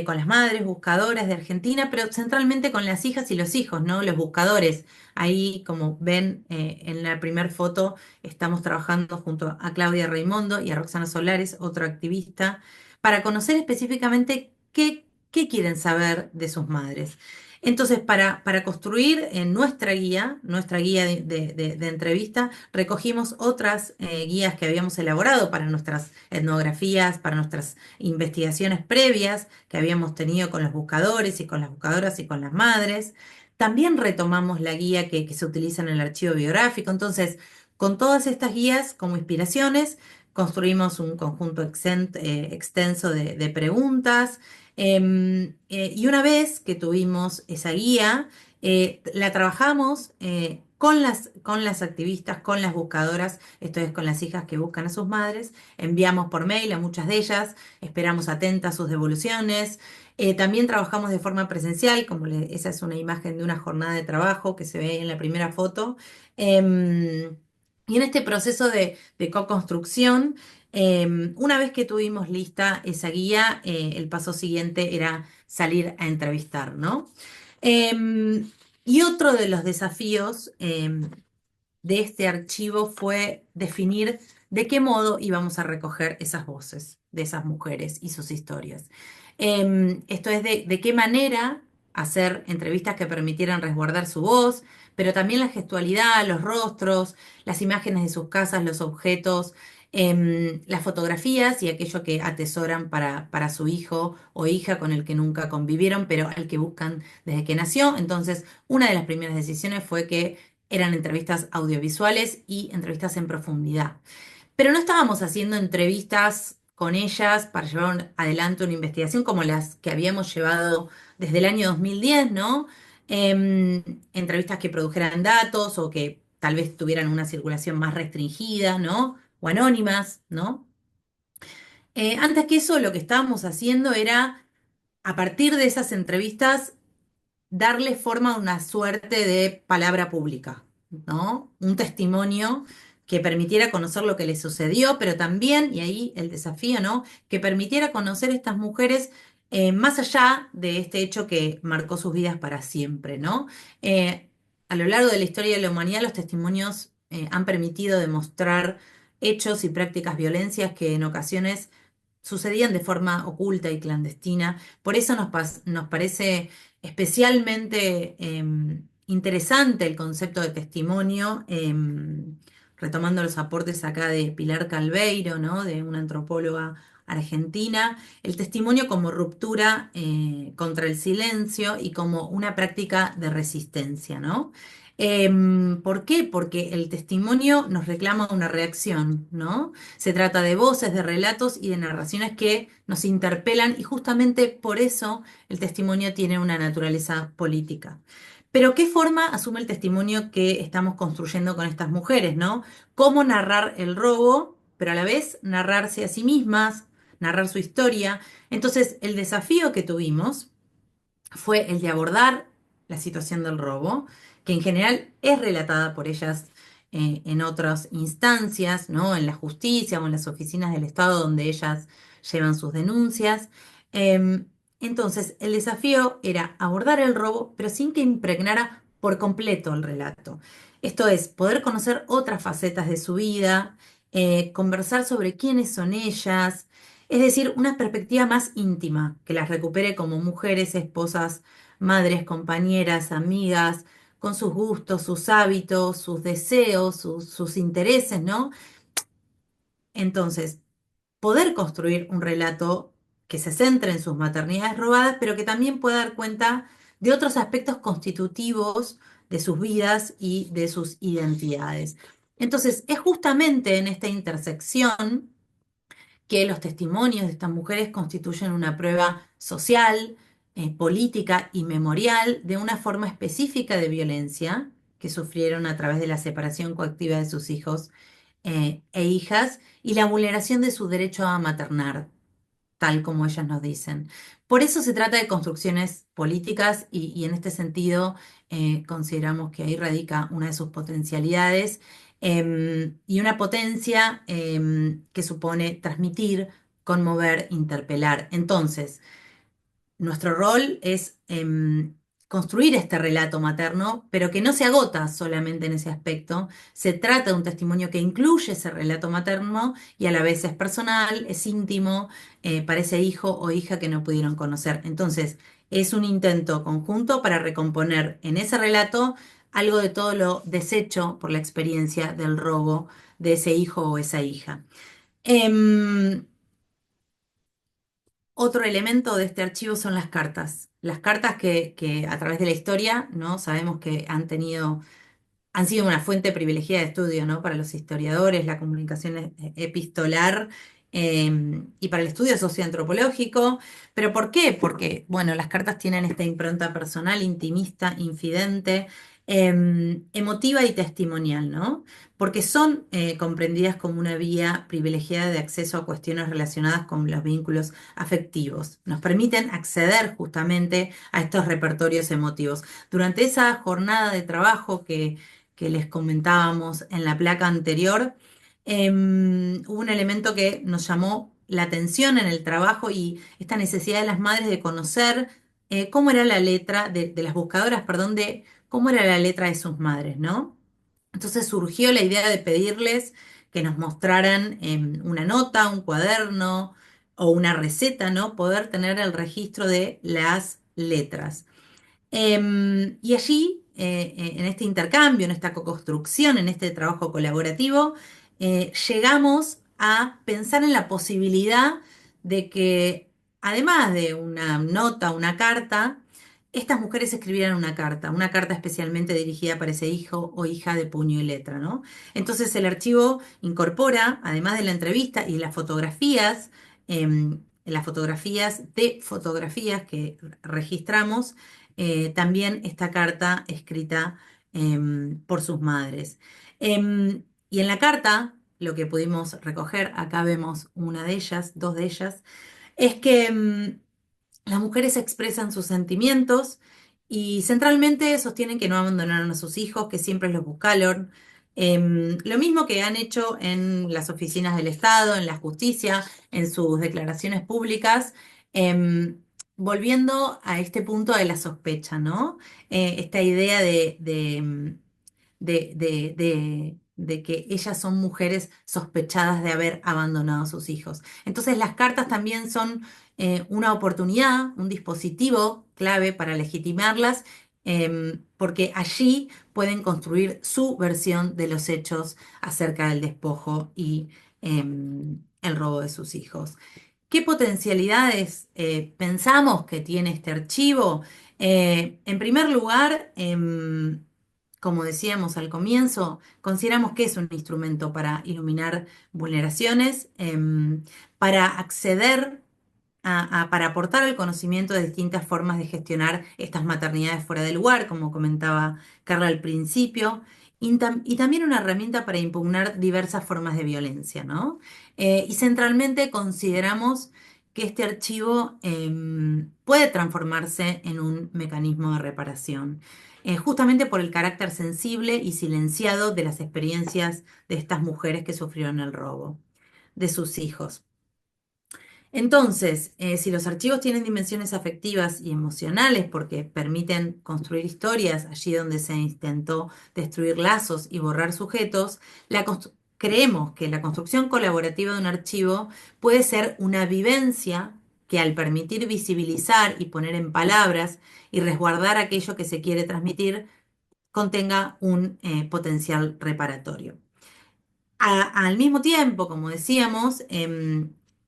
con las madres buscadoras de Argentina, pero centralmente con las hijas y los hijos, ¿no? Los buscadores. Ahí, como ven en la primera foto, estamos trabajando junto a Claudia Raimondo y a Roxana Solares, otro activista, para conocer específicamente qué quieren saber de sus madres. Entonces, para construir nuestra guía de entrevista, recogimos otras guías que habíamos elaborado para nuestras etnografías, para nuestras investigaciones previas que habíamos tenido con los buscadores y con las buscadoras y con las madres. También retomamos la guía que se utiliza en el archivo biográfico. Entonces, con todas estas guías como inspiraciones, construimos un conjunto extenso de preguntas. Y una vez que tuvimos esa guía, la trabajamos con las activistas, con las buscadoras, esto es con las hijas que buscan a sus madres, enviamos por mail a muchas de ellas, esperamos atentas sus devoluciones. También trabajamos de forma presencial, esa es una imagen de una jornada de trabajo que se ve en la primera foto. Y en este proceso de co-construcción, una vez que tuvimos lista esa guía, el paso siguiente era salir a entrevistar, ¿no? Y otro de los desafíos de este archivo fue definir de qué modo íbamos a recoger esas voces de esas mujeres y sus historias. Esto es de qué manera hacer entrevistas que permitieran resguardar su voz, pero también la gestualidad, los rostros, las imágenes de sus casas, los objetos, las fotografías y aquello que atesoran para su hijo o hija con el que nunca convivieron, pero al que buscan desde que nació. Entonces, una de las primeras decisiones fue que eran entrevistas audiovisuales y entrevistas en profundidad. Pero no estábamos haciendo entrevistas con ellas para llevar adelante una investigación como las que habíamos llevado desde el año 2010, ¿no? Entrevistas que produjeran datos o que tal vez tuvieran una circulación más restringida, ¿no? O anónimas, ¿no? Antes que eso, lo que estábamos haciendo era, a partir de esas entrevistas, darle forma a una suerte de palabra pública, ¿no? Un testimonio que permitiera conocer lo que les sucedió, pero también, y ahí el desafío, ¿no? Que permitiera conocer a estas mujeres más allá de este hecho que marcó sus vidas para siempre, ¿no? A lo largo de la historia de la humanidad, los testimonios han permitido demostrar hechos y prácticas violencias que en ocasiones sucedían de forma oculta y clandestina. Por eso nos parece especialmente interesante el concepto de testimonio, retomando los aportes acá de Pilar Calveiro, ¿no? De una antropóloga argentina, el testimonio como ruptura contra el silencio y como una práctica de resistencia, ¿no? ¿Por qué? Porque el testimonio nos reclama una reacción, ¿no? Se trata de voces, de relatos y de narraciones que nos interpelan y justamente por eso el testimonio tiene una naturaleza política. Pero ¿qué forma asume el testimonio que estamos construyendo con estas mujeres, ¿no? ¿Cómo narrar el robo, pero a la vez narrarse a sí mismas, narrar su historia? Entonces, el desafío que tuvimos fue el de abordar la situación del robo, que en general es relatada por ellas en otras instancias, ¿no? En la justicia o en las oficinas del Estado donde ellas llevan sus denuncias. Em, entonces, el desafío era abordar el robo, pero sin que impregnara por completo el relato. Esto es, poder conocer otras facetas de su vida, conversar sobre quiénes son ellas, es decir, una perspectiva más íntima, que las recupere como mujeres, esposas, madres, compañeras, amigas, con sus gustos, sus hábitos, sus deseos, sus intereses, ¿no? Entonces, poder construir un relato que se centre en sus maternidades robadas, pero que también pueda dar cuenta de otros aspectos constitutivos de sus vidas y de sus identidades. Entonces, es justamente en esta intersección que los testimonios de estas mujeres constituyen una prueba social, política y memorial de una forma específica de violencia que sufrieron a través de la separación coactiva de sus hijos e hijas y la vulneración de su derecho a maternar, tal como ellas nos dicen. Por eso se trata de construcciones políticas y en este sentido consideramos que ahí radica una de sus potencialidades y una potencia que supone transmitir, conmover, interpelar. Entonces, nuestro rol es construir este relato materno, pero que no se agota solamente en ese aspecto. Se trata de un testimonio que incluye ese relato materno y a la vez es personal, es íntimo, para ese hijo o hija que no pudieron conocer. Entonces, es un intento conjunto para recomponer en ese relato algo de todo lo deshecho por la experiencia del robo de ese hijo o esa hija. Em, Otro elemento de este archivo son las cartas. Las cartas que a través de la historia, ¿no? Sabemos que han sido una fuente privilegiada de estudio, ¿no? Para los historiadores, la comunicación epistolar y para el estudio socioantropológico. ¿Pero por qué? Porque, bueno, las cartas tienen esta impronta personal, intimista, infidente, emotiva y testimonial, ¿no? Porque son comprendidas como una vía privilegiada de acceso a cuestiones relacionadas con los vínculos afectivos. Nos permiten acceder justamente a estos repertorios emotivos. Durante esa jornada de trabajo que les comentábamos en la placa anterior, hubo un elemento que nos llamó la atención en el trabajo y esta necesidad de las madres de conocer cómo era la letra, de las buscadoras, perdón, de cómo era la letra de sus madres, ¿no? Entonces surgió la idea de pedirles que nos mostraran una nota, un cuaderno o una receta, ¿no? Poder tener el registro de las letras. Y allí, en este intercambio, en esta co-construcción, en este trabajo colaborativo, llegamos a pensar en la posibilidad de que, además de una nota, una carta, estas mujeres escribieran una carta especialmente dirigida para ese hijo o hija de puño y letra, ¿no? Entonces el archivo incorpora, además de la entrevista y las fotografías de fotografías que registramos, también esta carta escrita por sus madres. Y en la carta, lo que pudimos recoger, acá vemos una de ellas, dos de ellas, es que las mujeres expresan sus sentimientos y centralmente sostienen que no abandonaron a sus hijos, que siempre los buscaron. Lo mismo que han hecho en las oficinas del Estado, en la justicia, en sus declaraciones públicas, em, volviendo a este punto de la sospecha, ¿no? Esta idea de que ellas son mujeres sospechadas de haber abandonado a sus hijos. Entonces las cartas también son una oportunidad, un dispositivo clave para legitimarlas, porque allí pueden construir su versión de los hechos acerca del despojo y el robo de sus hijos. ¿Qué potencialidades pensamos que tiene este archivo? En primer lugar, como decíamos al comienzo, consideramos que es un instrumento para iluminar vulneraciones, para acceder para aportar al conocimiento de distintas formas de gestionar estas maternidades fuera de lugar, como comentaba Carla al principio, y también una herramienta para impugnar diversas formas de violencia, ¿no? Y centralmente consideramos que este archivo puede transformarse en un mecanismo de reparación, justamente por el carácter sensible y silenciado de las experiencias de estas mujeres que sufrieron el robo de sus hijos. Entonces, si los archivos tienen dimensiones afectivas y emocionales porque permiten construir historias allí donde se intentó destruir lazos y borrar sujetos, creemos que la construcción colaborativa de un archivo puede ser una vivencia que al permitir visibilizar y poner en palabras y resguardar aquello que se quiere transmitir, contenga un potencial reparatorio. Al mismo tiempo, como decíamos,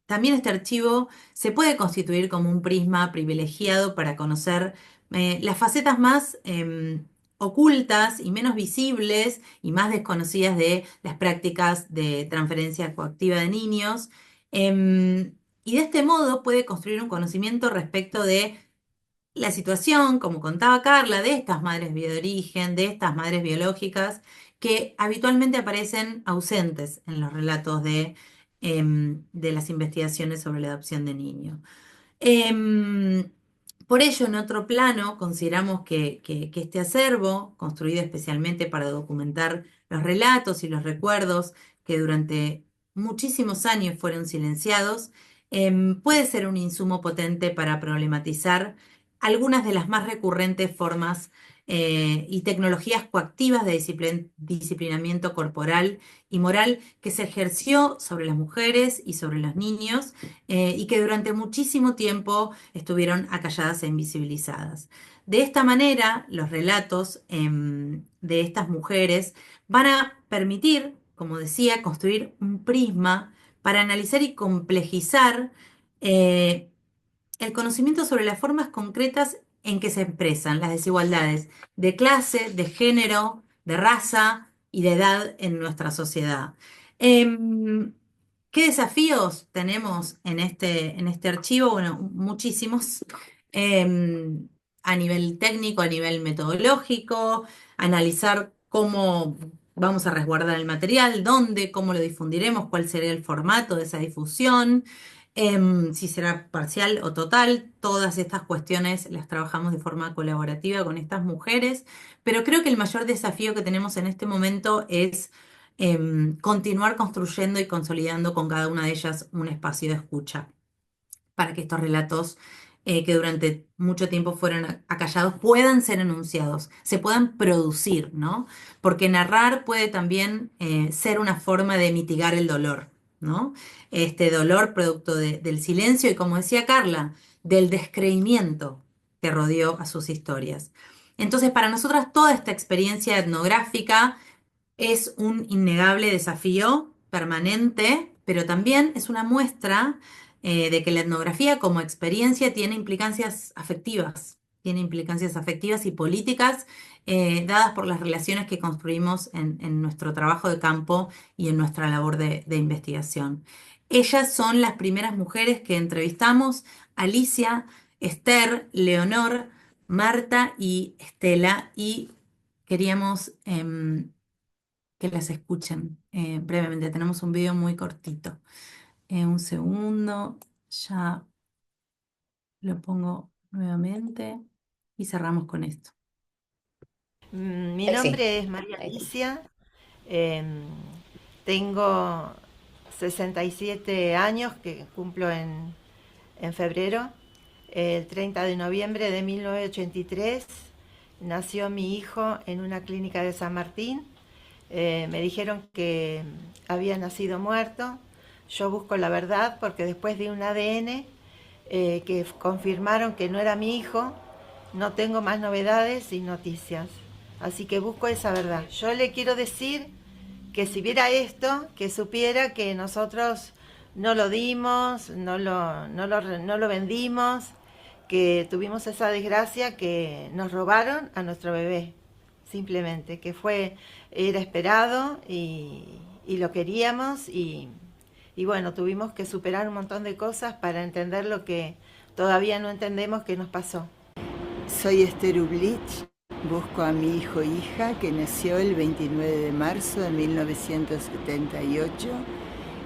también este archivo se puede constituir como un prisma privilegiado para conocer las facetas más ocultas y menos visibles y más desconocidas de las prácticas de transferencia coactiva de niños. Y de este modo puede construir un conocimiento respecto de la situación, como contaba Carla, de estas madres de origen, de estas madres biológicas, que habitualmente aparecen ausentes en los relatos de las investigaciones sobre la adopción de niños. Em, por ello, en otro plano, consideramos que este acervo, construido especialmente para documentar los relatos y los recuerdos que durante muchísimos años fueron silenciados, puede ser un insumo potente para problematizar algunas de las más recurrentes formas y tecnologías coactivas de disciplinamiento corporal y moral que se ejerció sobre las mujeres y sobre los niños y que durante muchísimo tiempo estuvieron acalladas e invisibilizadas. De esta manera, los relatos de estas mujeres van a permitir, como decía, construir un prisma para analizar y complejizar eh, el conocimiento sobre las formas concretas en que se expresan las desigualdades de clase, de género, de raza y de edad en nuestra sociedad. Em, ¿Qué desafíos tenemos en este archivo? Bueno, muchísimos. em, a nivel técnico, a nivel metodológico, analizar cómo vamos a resguardar el material, dónde, cómo lo difundiremos, cuál será el formato de esa difusión, si será parcial o total. Todas estas cuestiones las trabajamos de forma colaborativa con estas mujeres, pero creo que el mayor desafío que tenemos en este momento es continuar construyendo y consolidando con cada una de ellas un espacio de escucha para que estos relatos que durante mucho tiempo fueron acallados puedan ser enunciados, se puedan producir, ¿no? Porque narrar puede también ser una forma de mitigar el dolor, ¿no? Este dolor producto del silencio y, como decía Carla, del descreimiento que rodeó a sus historias. Entonces, para nosotras toda esta experiencia etnográfica es un innegable desafío permanente, pero también es una muestra de que la etnografía como experiencia tiene implicancias afectivas y políticas dadas por las relaciones que construimos en nuestro trabajo de campo y en nuestra labor de investigación. Ellas son las primeras mujeres que entrevistamos: Alicia, Esther, Leonor, Marta y Estela, y queríamos que las escuchen brevemente. Tenemos un video muy cortito. Un segundo, ya lo pongo nuevamente y cerramos con esto. Mi Sí, nombre es María ahí está. Alicia, em, tengo 67 años que cumplo en febrero. El 30 de noviembre de 1983 nació mi hijo en una clínica de San Martín. Me dijeron que había nacido muerto. Yo busco la verdad porque después de un ADN que confirmaron que no era mi hijo, no tengo más novedades y noticias. Así que busco esa verdad. Yo le quiero decir que si viera esto, que supiera que nosotros no lo dimos, no lo vendimos, que tuvimos esa desgracia que nos robaron a nuestro bebé. simplemente, era esperado y lo queríamos y bueno, tuvimos que superar un montón de cosas para entender lo que todavía no entendemos que nos pasó. Soy Esther Ublich, busco a mi hijo hija que nació el 29 de marzo de 1978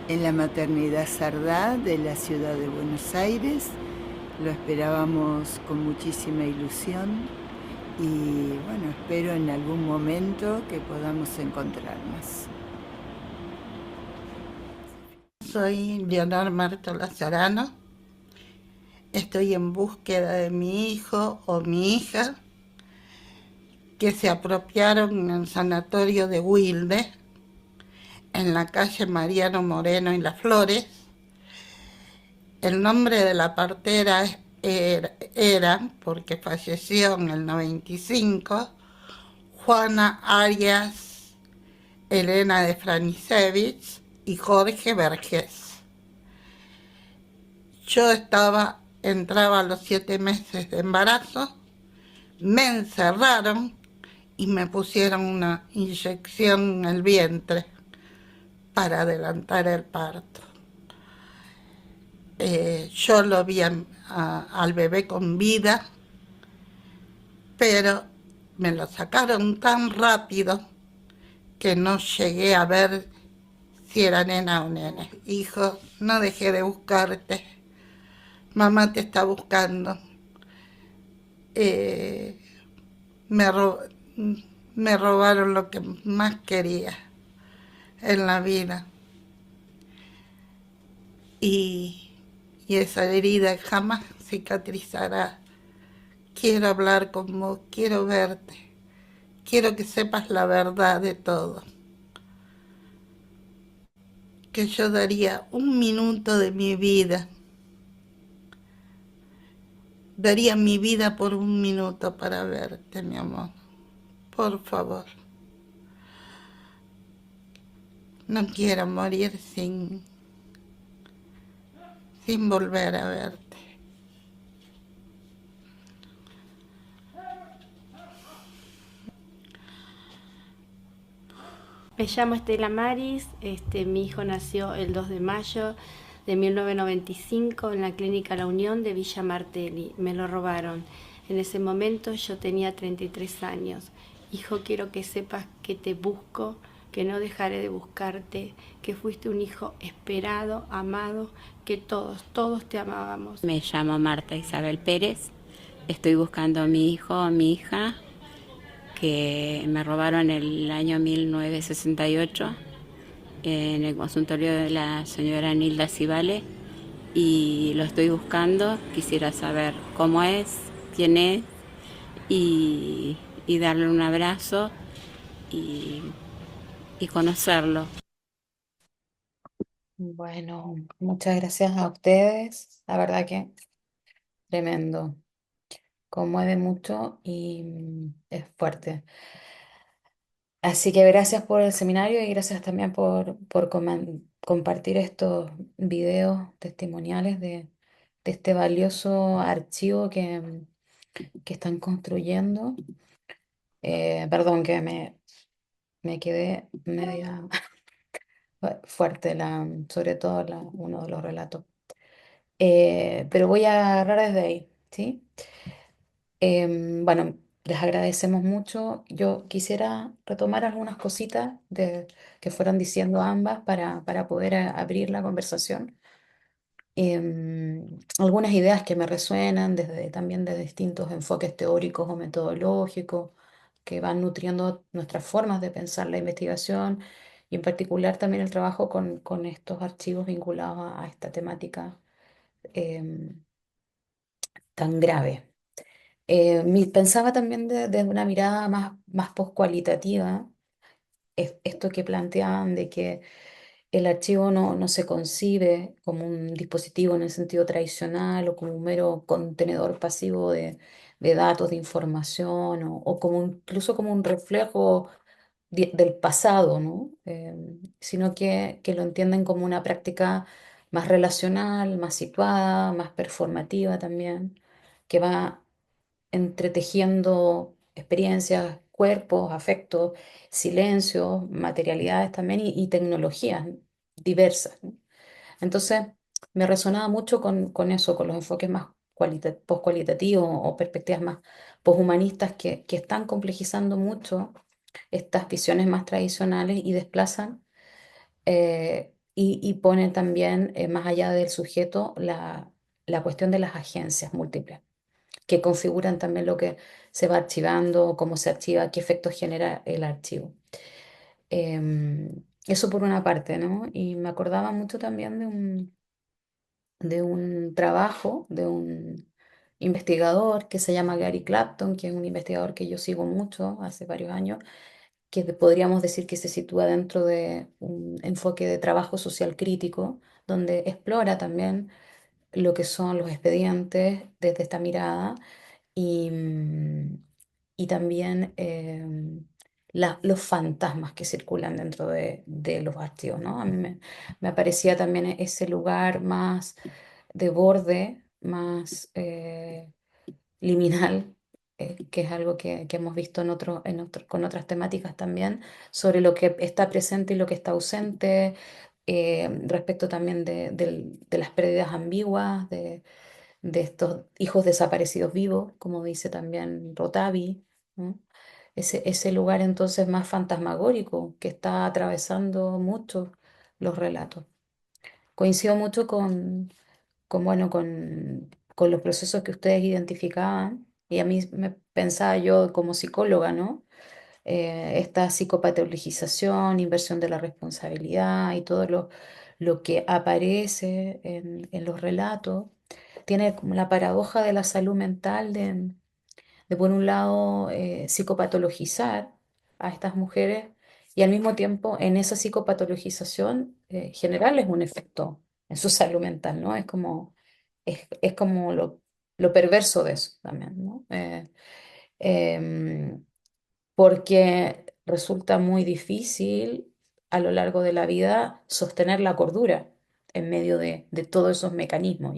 en la maternidad Sardá de la ciudad de Buenos Aires. Lo esperábamos con muchísima ilusión y bueno, espero en algún momento que podamos encontrarnos. Soy Leonor Marto Lazarano. Estoy en búsqueda de mi hijo o mi hija que se apropiaron en el sanatorio de Wilde, en la calle Mariano Moreno y Las Flores. El nombre de la partera era, porque falleció en el 95, Juana Arias Elena de Franisevich y Jorge Vergés. Yo entraba a los 7 meses de embarazo, me encerraron y me pusieron una inyección en el vientre para adelantar el parto. Yo lo vi al bebé con vida, pero me lo sacaron tan rápido que no llegué a ver si era nena o nene. Hijo, no dejé de buscarte. Mamá te está buscando. Me, ro- Me robaron lo que más quería en la vida. Y, y esa herida jamás cicatrizará. Quiero hablar con vos, quiero verte. Quiero que sepas la verdad de todo. Que yo daría 1 minuto de mi vida. Daría mi vida por 1 minuto para verte, mi amor. Por favor. No quiero morir sin volver a verte. Me llamo Estela Maris, mi hijo nació el 2 de mayo de 1995 en la Clínica La Unión de Villa Martelli. Me lo robaron. En ese momento yo tenía 33 años. Hijo, quiero que sepas que te busco, que no dejaré de buscarte, que fuiste un hijo esperado, amado, que todos te amábamos. Me llamo Marta Isabel Pérez. Estoy buscando a mi hijo o a mi hija que me robaron en el año 1968 en el consultorio de la señora Nilda Civale y lo estoy buscando. Quisiera saber cómo es, quién es y darle un abrazo y, y conocerlo. Bueno, muchas gracias a ustedes. La verdad que tremendo. Conmueve mucho y es fuerte. Así que gracias por el seminario y gracias también por compartir estos videos testimoniales de este valioso archivo que están construyendo. Perdón que me quedé media fuerte, sobre todo uno de los relatos. Pero voy a agarrar desde ahí, ¿sí? Bueno, les agradecemos mucho. Yo quisiera retomar algunas cositas que fueron diciendo ambas para poder abrir la conversación. Algunas ideas que me resuenan también de distintos enfoques teóricos o metodológicos que van nutriendo nuestras formas de pensar la investigación y en particular también el trabajo con estos archivos vinculados a esta temática em, tan grave. Pensaba también desde una mirada más postcualitativa, esto que planteaban de que el archivo no se concibe como un dispositivo en el sentido tradicional o como un mero contenedor pasivo de datos, de información o incluso como un reflejo del pasado, ¿no? Sino que lo entienden como una práctica más relacional, más situada, más performativa también, que va entretejiendo experiencias cuerpos, afectos, silencios, materialidades también y tecnologías diversas, ¿no? Entonces, me resonaba mucho con eso, con los enfoques más poscualitativos o perspectivas más poshumanistas que están complejizando mucho estas visiones más tradicionales y desplazan y ponen también más allá del sujeto la cuestión de las agencias múltiples, que configuran también lo que se va archivando, cómo se archiva, qué efectos genera el archivo. Eso por una parte, ¿no? Y me acordaba mucho también de un trabajo de un investigador que se llama Gary Clapton, que es un investigador que yo sigo mucho hace varios años, que podríamos decir que se sitúa dentro de un enfoque de trabajo social crítico, donde explora también lo que son los expedientes desde esta mirada y, y también los fantasmas que circulan dentro de los archivos, ¿no? A mí me aparecía también ese lugar más de borde, más liminal, que es algo que hemos visto con otras temáticas también, sobre lo que está presente y lo que está ausente, respecto también de las pérdidas ambiguas, de estos hijos desaparecidos vivos, como dice también Rotavi, ¿no? Ese lugar entonces más fantasmagórico que está atravesando mucho los relatos. Coincido mucho bueno, con los procesos que ustedes identificaban, y a mí me pensaba yo como psicóloga, ¿no? Esta psicopatologización, inversión de la responsabilidad y todo lo que aparece en los relatos, tiene como la paradoja de la salud mental de por un lado, psicopatologizar a estas mujeres y al mismo tiempo en esa psicopatologización generarles un efecto en su salud mental, ¿no? Es como lo perverso de eso también, ¿no? Em, Porque resulta muy difícil a lo largo de la vida sostener la cordura en medio de todos esos mecanismos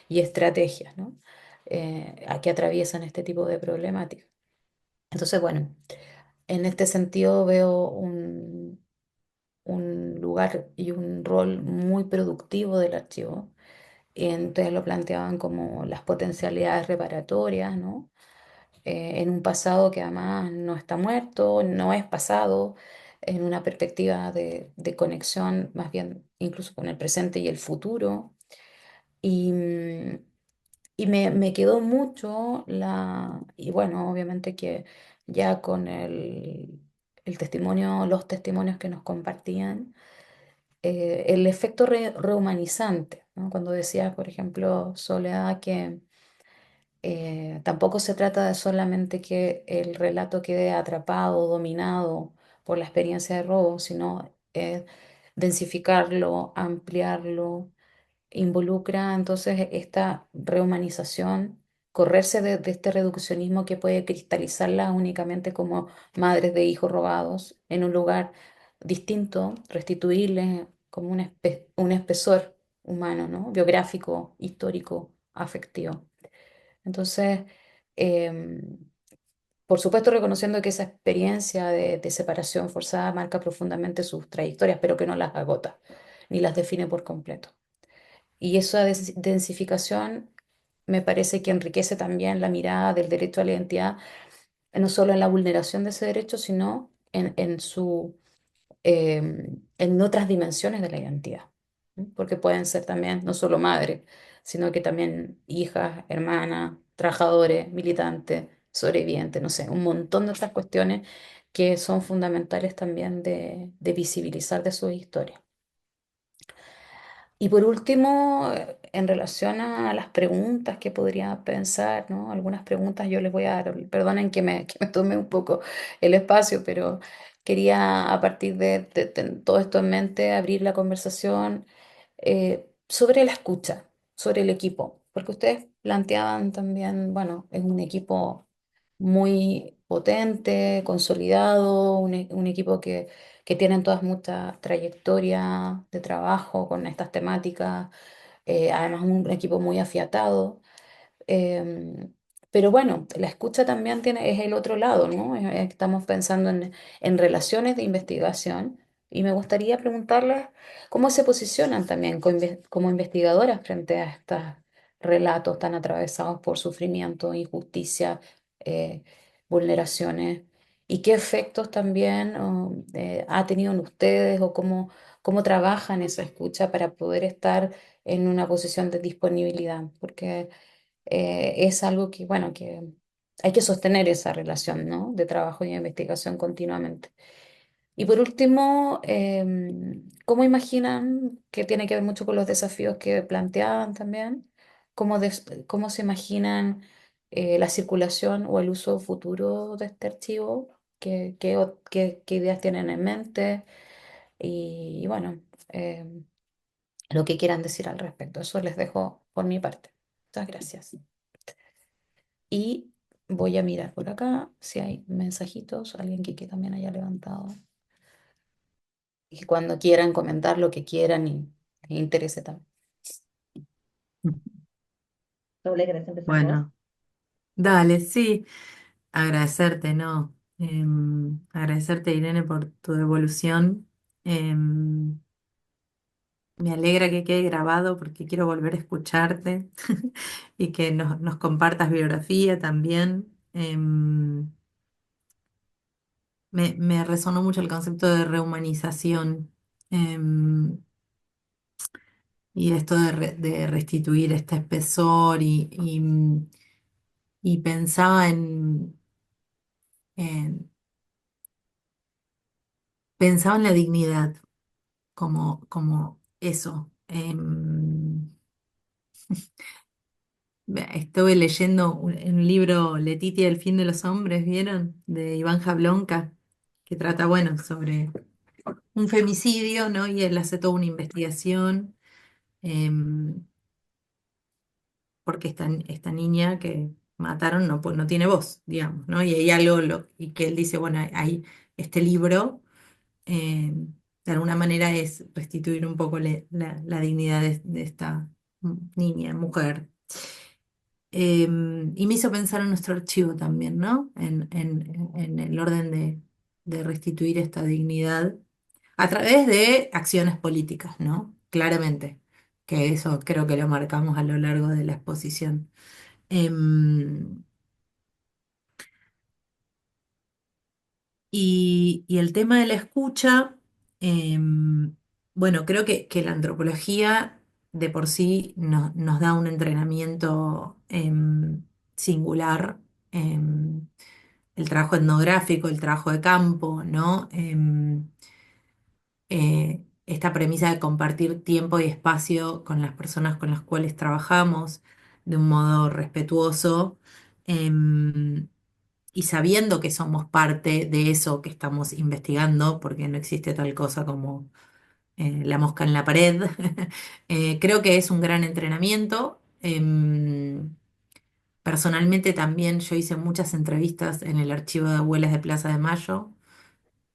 y estrategias, ¿no? A que atraviesan este tipo de problemáticas. Entonces, bueno, en este sentido veo un lugar y un rol muy productivo del archivo. Y entonces lo planteaban como las potencialidades reparatorias, ¿no? En un pasado que además no está muerto, no es pasado, en una perspectiva de conexión más bien incluso con el presente y el futuro. Y, y me quedó mucho y bueno, obviamente que ya con el testimonio, los testimonios que nos compartían, el efecto rehumanizante, ¿no? Cuando decías, por ejemplo, Soledad, que tampoco se trata de solamente que el relato quede atrapado, dominado por la experiencia de robo, sino densificarlo, ampliarlo, involucra entonces esta rehumanización, correrse de este reduccionismo que puede cristalizarlas únicamente como madres de hijos robados en un lugar distinto, restituirles como un espesor humano, ¿no? Biográfico, histórico, afectivo. Entonces, em, por supuesto, reconociendo que esa experiencia de separación forzada marca profundamente sus trayectorias, pero que no las agota ni las define por completo. Y esa densificación me parece que enriquece también la mirada del derecho a la identidad, no solo en la vulneración de ese derecho, sino en otras dimensiones de la identidad, ¿no? Porque pueden ser también no solo madres, sino que también hijas, hermanas, trabajadores, militantes, sobrevivientes, no sé, un montón de otras cuestiones que son fundamentales también de visibilizar de sus historias. Y por último, en relación a las preguntas que podría pensar, ¿no? Algunas preguntas yo les voy a dar, perdonen que me tome un poco el espacio, pero quería a partir de todo esto en mente abrir la conversación sobre la escucha, sobre el equipo, porque ustedes planteaban también, bueno, es un equipo muy potente, consolidado, un equipo que tienen todas mucha trayectoria de trabajo con estas temáticas, además un equipo muy afiatado, em, Pero bueno, la escucha también es el otro lado, ¿no? Estamos pensando en relaciones de investigación y me gustaría preguntarles cómo se posicionan también como investigadoras frente a estos relatos tan atravesados por sufrimiento, injusticia, eh, vulneraciones y qué efectos también ha tenido en ustedes o cómo trabajan esa escucha para poder estar en una posición de disponibilidad, porque es algo que, bueno, que hay que sostener esa relación, ¿no? De trabajo y de investigación continuamente. Y por último, ¿cómo imaginan, que tiene que ver mucho con los desafíos que planteaban también, cómo se imaginan la circulación o el uso futuro de este archivo? ¿Qué ideas tienen en mente? Y bueno, lo que quieran decir al respecto. Eso les dejo por mi parte. Muchas gracias. Y voy a mirar por acá si hay mensajitos, alguien que también haya levantado. Y cuando quieran comentar lo que quieran y les interese también. Doble, ¿querés empezar vos? Bueno, dale, sí, agradecerte, ¿no? Agradecerte, Irene, por tu devolución. Em, Me alegra que quede grabado porque quiero volver a escucharte y que nos compartas biografía también. Me resonó mucho el concepto de rehumanización, em, y esto de restituir este espesor y pensaba en- pensaba en la dignidad como eso. Estuve leyendo un libro, Letitia, El fin de los hombres, ¿vieron? De Iván Jablonka, que trata, bueno, sobre un femicidio, ¿no? Y él hace toda una investigación, em, porque esta niña que mataron no tiene voz, digamos, ¿no? Y hay algo, y que él dice, bueno, hay este libro, de alguna manera es restituir un poco la dignidad de esta niña, mujer. Y me hizo pensar en nuestro archivo también, ¿no? En el orden de restituir esta dignidad a través de acciones políticas, ¿no? Claramente, que eso creo que lo marcamos a lo largo de la exposición. Em, y el tema de la escucha, bueno, creo que la antropología de por sí nos da un entrenamiento singular. El trabajo etnográfico, el trabajo de campo, ¿no? Esta premisa de compartir tiempo y espacio con las personas con las cuales trabajamos de un modo respetuoso, em, y sabiendo que somos parte de eso que estamos investigando, porque no existe tal cosa como la mosca en la pared. Creo que es un gran entrenamiento. Personalmente también yo hice muchas entrevistas en el archivo de abuelas de Plaza de Mayo.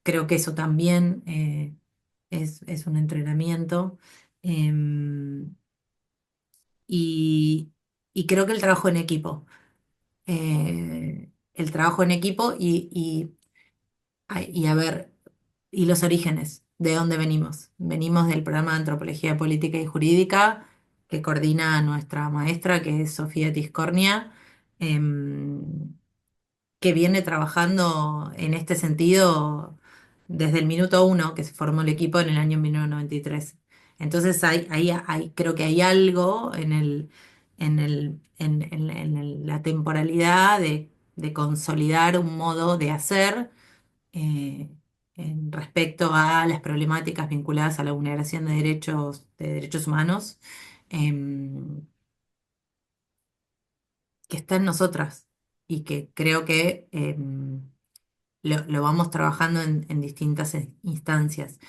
Creo que eso también es un entrenamiento. Em, y, y creo que el trabajo en equipo y a ver, y los orígenes, ¿de dónde venimos? Venimos del programa de Antropología Política y Jurídica que coordina nuestra maestra, que es Sofía Tiscornia, em, que viene trabajando en este sentido desde el minuto uno que se formó el equipo en el año 1993. Entonces creo que hay algo en la temporalidad de consolidar un modo de hacer, eh, en respecto a las problemáticas vinculadas a la vulneración de derechos humanos, em, que está en nosotras y que creo que lo vamos trabajando en distintas instancias.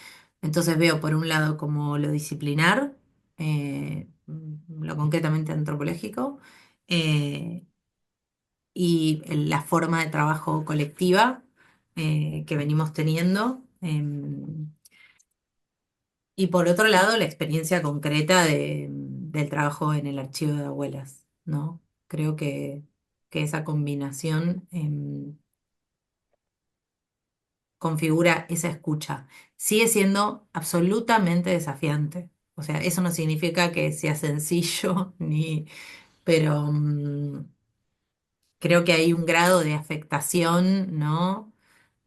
Entonces veo por un lado como lo disciplinar, lo concretamente antropológico, eh, y la forma de trabajo colectiva que venimos teniendo. Y por otro lado, la experiencia concreta del trabajo en el archivo de abuelas, ¿no? Creo que que esa combinación configura esa escucha. Sigue siendo absolutamente desafiante. O sea, eso no significa que sea sencillo, pero creo que hay un grado de afectación, ¿no?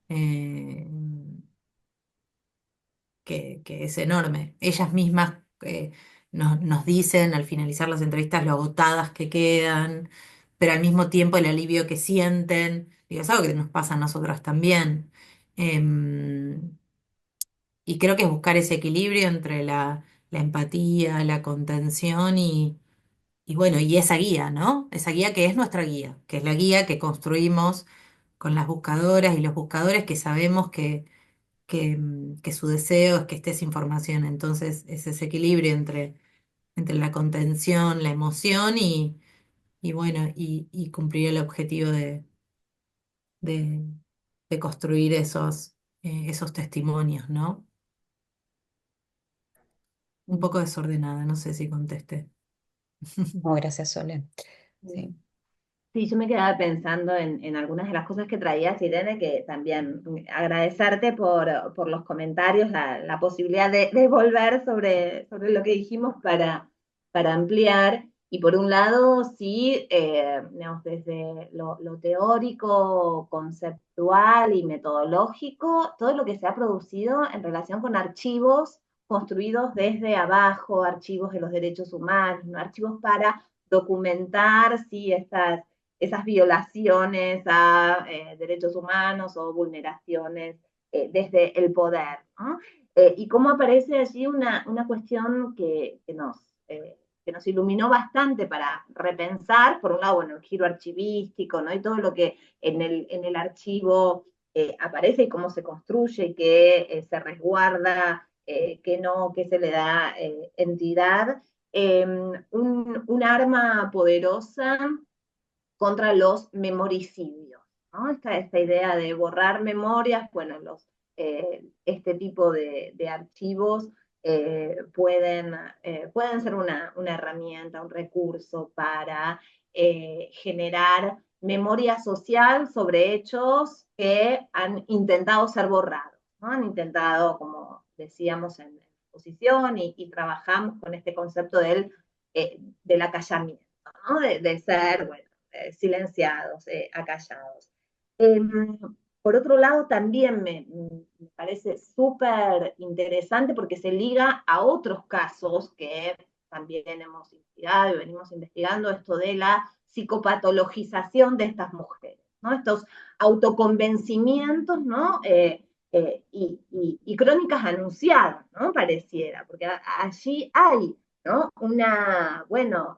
Eh, que es enorme. Ellas mismas nos dicen al finalizar las entrevistas lo agotadas que quedan, pero al mismo tiempo el alivio que sienten. Digo, es algo que nos pasa a nosotras también. Em, y creo que es buscar ese equilibrio entre la empatía, la contención y bueno, y esa guía, ¿no? Esa guía que es nuestra guía, que es la guía que construimos con las buscadoras y los buscadores que sabemos que su deseo es que esté esa información. Entonces, es ese equilibrio entre la contención, la emoción y bueno, y cumplir el objetivo de, de construir esos testimonios, ¿no? Un poco desordenada, no sé si contesté. No, gracias, Sole. Sí. Sí, yo me quedaba pensando en algunas de las cosas que traías, Irene, que también agradecerte por los comentarios, la posibilidad de volver sobre lo que dijimos para ampliar. Y por un lado, sí, digamos, desde lo teórico, conceptual y metodológico, todo lo que se ha producido en relación con archivos construidos desde abajo, archivos de los derechos humanos, ¿no? Archivos para documentar, sí, esas violaciones a derechos humanos o vulneraciones desde el poder, ¿no? Y cómo aparece allí una cuestión que nos iluminó bastante para repensar, por un lado, bueno, el giro archivístico, ¿no? Y todo lo que en el archivo aparece y cómo se construye y que se resguarda, que no, que se le da entidad. Un arma poderosa contra los memoricidios, ¿no? Esta idea de borrar memorias, bueno, este tipo de archivos pueden ser una herramienta, un recurso para generar memoria social sobre hechos que han intentado ser borrados, ¿no? Han intentado, como decíamos en la exposición, y trabajamos con este concepto del acallamiento, ¿no? De ser, bueno, silenciados, acallados. Por otro lado, también me parece súper interesante porque se liga a otros casos que también hemos investigado y venimos investigando, esto de la psicopatologización de estas mujeres, ¿no? Estos autoconvencimientos, ¿no? Y crónicas anunciadas, ¿no? Pareciera, porque allí hay, ¿no? Bueno,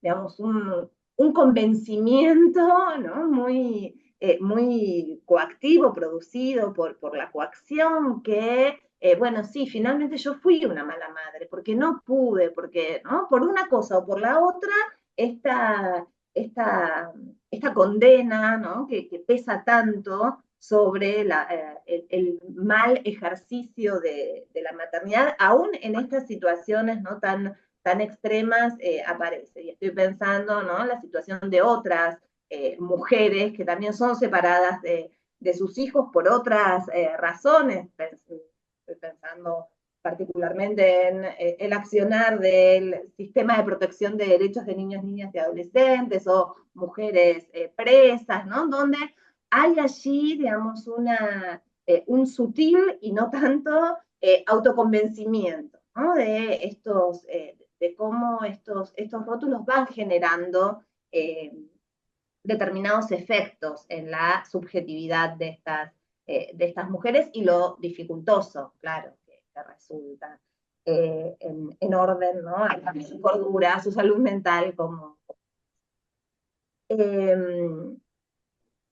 digamos, un convencimiento, ¿no? Muy coactivo, producido por la coacción, que, bueno, sí, finalmente yo fui una mala madre, porque no pude, porque, ¿no? Por una cosa o por la otra, esta, esta, esta condena, ¿no? Que pesa tanto sobre el mal ejercicio de la maternidad, aún en estas situaciones, ¿no? Tan extremas, aparece. Y estoy pensando, ¿no?, en la situación de otras mujeres que también son separadas de sus hijos por otras razones. Estoy pensando particularmente en el accionar del sistema de protección de derechos de niños, niñas y adolescentes, o mujeres presas, ¿no? Donde hay allí, digamos, un sutil y no tanto autoconvencimiento, ¿no? De cómo estos rótulos van generando determinados efectos en la subjetividad de estas mujeres y lo dificultoso, claro, que resulta en orden, ¿no?, a su cordura, a su salud mental, como...